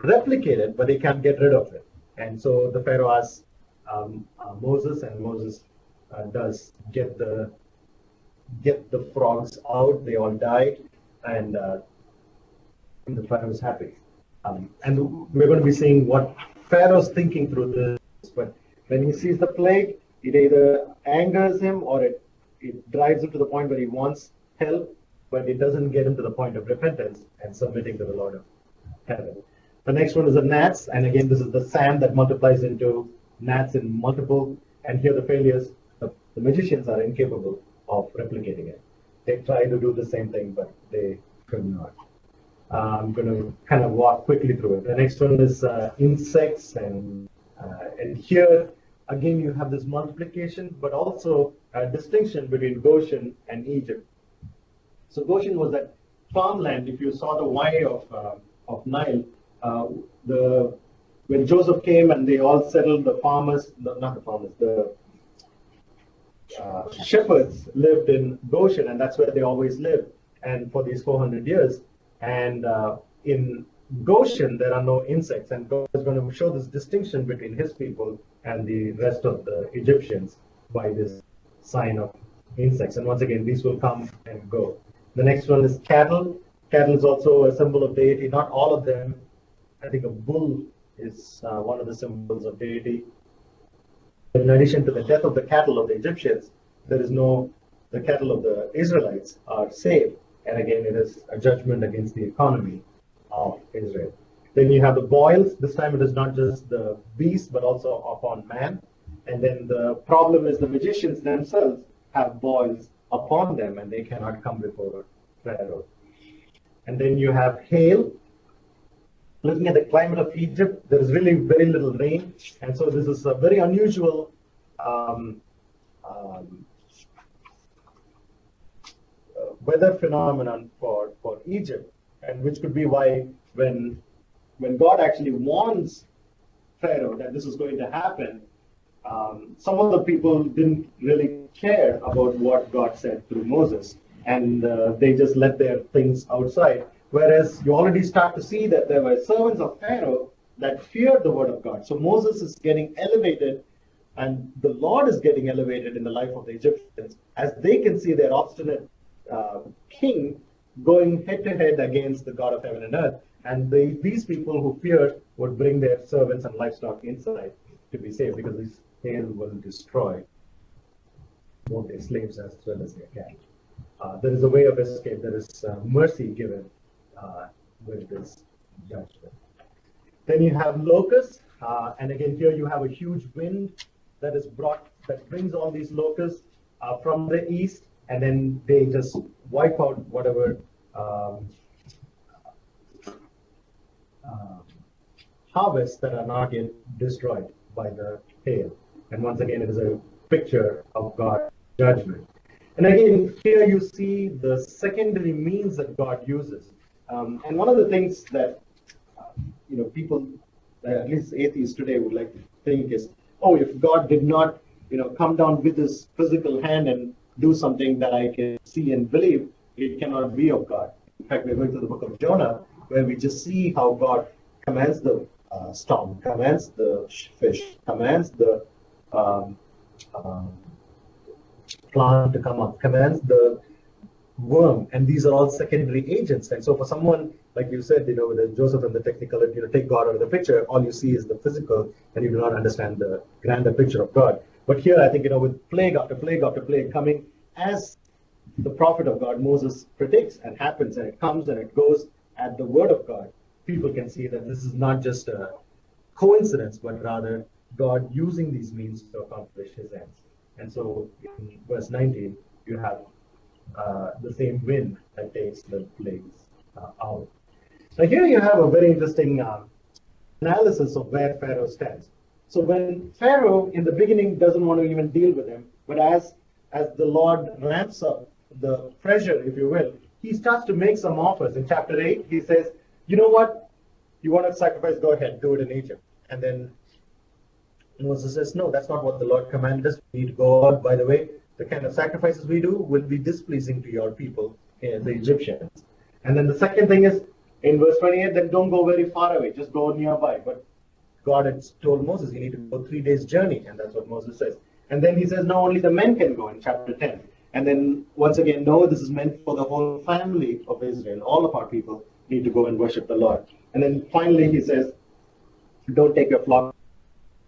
replicate it, but they can't get rid of it. And so the Pharaoh asks Moses, and Moses does get the frogs out. They all die, and the Pharaoh is happy. And we're going to be seeing what Pharaoh's thinking through this. But when he sees the plague, it either angers him or it drives him to the point where he wants help, but it doesn't get him to the point of repentance and submitting to the Lord of heaven. The next one is the gnats, and again, this is the sand that multiplies into gnats in multiple. And here the failures, the magicians are incapable of replicating it. They try to do the same thing, but they could not. I'm going to kind of walk quickly through it. The next one is insects, and here again you have this multiplication, but also a distinction between Goshen and Egypt. So Goshen was that farmland. If you saw the Y of Nile, when Joseph came and they all settled, the farmers, not the farmers, the shepherds lived in Goshen, and that's where they always lived, and for these 400 years. And in Goshen, there are no insects, and God is going to show this distinction between his people and the rest of the Egyptians by this sign of insects. And once again, these will come and go. The next one is cattle. Cattle is also a symbol of deity. Not all of them. I think a bull is one of the symbols of deity. In addition to the death of the cattle of the Egyptians, the cattle of the Israelites are saved. And again, it is a judgment against the economy of Israel. Then you have the boils. This time it is not just the beast, but also upon man. And then the problem is the magicians themselves have boils upon them, and they cannot come before Pharaoh. And then you have hail. Looking at the climate of Egypt, there is really very little rain. And so this is a very unusual weather phenomenon for Egypt, and which could be why when God actually warns Pharaoh that this is going to happen, some of the people didn't really care about what God said through Moses, and they just let their things outside. Whereas you already start to see that there were servants of Pharaoh that feared the word of God. So Moses is getting elevated, and the Lord is getting elevated in the life of the Egyptians as they can see their obstinate king going head to head against the God of heaven and earth. And these people who feared would bring their servants and livestock inside to be safe, because this hail will destroy both their slaves as well as their cattle. There is a way of escape. There is mercy given with this judgment. Then you have locusts, and again here you have a huge wind that brings all these locusts from the east, and then they just wipe out whatever harvests that are not yet destroyed by the hail. And once again, it is a picture of God's judgment. And again, here you see the secondary means that God uses. And one of the things that people, at least atheists today, would like to think is, oh, if God did not come down with his physical hand and do something that I can see and believe, it cannot be of God. In fact, we're going to the book of Jonah, where we just see how God commands the storm, commands the fish, commands the plant to come up, commands the worm, and these are all secondary agents. And so for someone, like you said, with Joseph and the technical, take God out of the picture, all you see is the physical, and you do not understand the grander picture of God. But here, I think, with plague after plague after plague coming, as the prophet of God, Moses, predicts and happens, and it comes and it goes, at the word of God, people can see that this is not just a coincidence, but rather God using these means to accomplish his ends. And so in verse 19, you have the same wind that takes the plagues out. Now here you have a very interesting analysis of where Pharaoh stands. So when Pharaoh in the beginning doesn't want to even deal with him, but as the Lord ramps up the pressure, if you will, he starts to make some offers. In chapter 8, he says, you know what? You want to sacrifice? Go ahead, do it in Egypt. And then Moses says, no, that's not what the Lord commanded us. We need to go out. By the way, the kind of sacrifices we do will be displeasing to your people, the Egyptians. And then the second thing is, in verse 28, then don't go very far away, just go nearby. But God had told Moses, you need to go 3 days journey, and that's what Moses says. And then he says, no, only the men can go in chapter 10. And then once again, no, this is meant for the whole family of Israel. All of our people need to go and worship the Lord. And then finally he says, don't take your flock.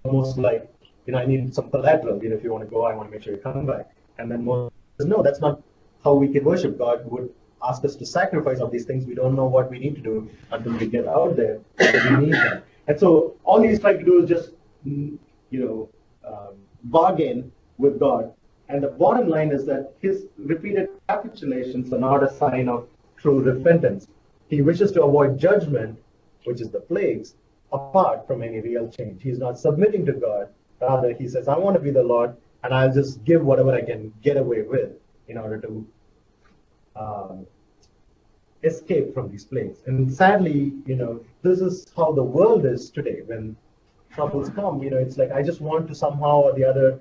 Almost like, I need some collateral. If you want to go, I want to make sure you come back. And then Moses says, no, that's not how we can worship. God would ask us to sacrifice all these things. We don't know what we need to do until we get out there. So we need that. And so all he's trying to do is just, bargain with God. And the bottom line is that his repeated capitulations are not a sign of true repentance. He wishes to avoid judgment, which is the plagues, apart from any real change. He's not submitting to God. Rather, he says, I want to be the Lord, and I'll just give whatever I can get away with in order to escape from these plagues. And sadly, this is how the world is today. When troubles come, it's like I just want to somehow or the other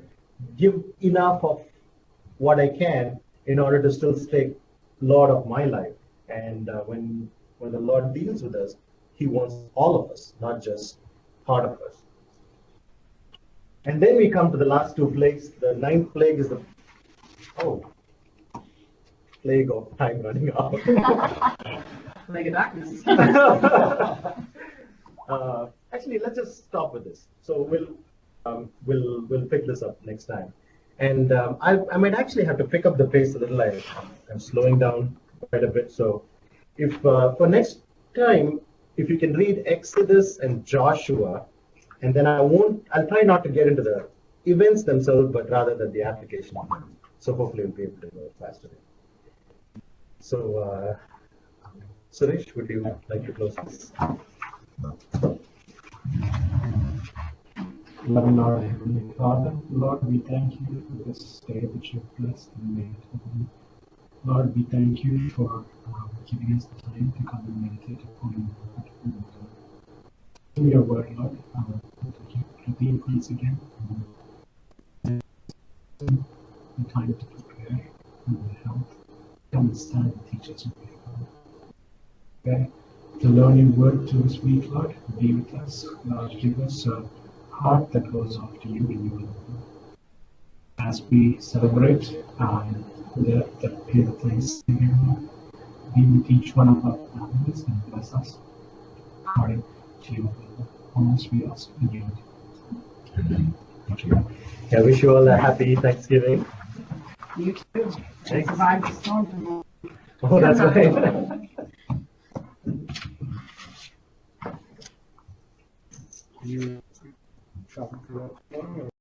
give enough of what I can in order to still stay Lord of my life. And when the Lord deals with us, he wants all of us, not just part of us. And then we come to the last two plagues. The ninth plague is the plague of time running out. Plague of darkness. Actually, let's just stop with this. So we'll pick this up next time. And I might actually have to pick up the pace a little. I'm slowing down quite a bit. So if for next time, if you can read Exodus and Joshua, and then I'll try not to get into the events themselves, but rather than the application. So hopefully we'll be able to go faster. So Suresh, would you like to close this? Loving Lord, Heavenly Father, Lord, we thank you for this day that you've blessed and made. Lord, we thank you for giving us the time to come and meditate upon your word. And in your word, Lord, that you reveal once again the time to prepare and the health to understand and teach us your word. Okay? To learn your word to this week, Lord, be with us. Lord, give us a heart that goes after you and you alone. As we celebrate the period of Thanksgiving, Lord, be with each one of our families and bless us according to your will. Almost we ask in your name. I wish you all a happy Thanksgiving. You too. Thanks. Survive the storm. Oh, that's right. You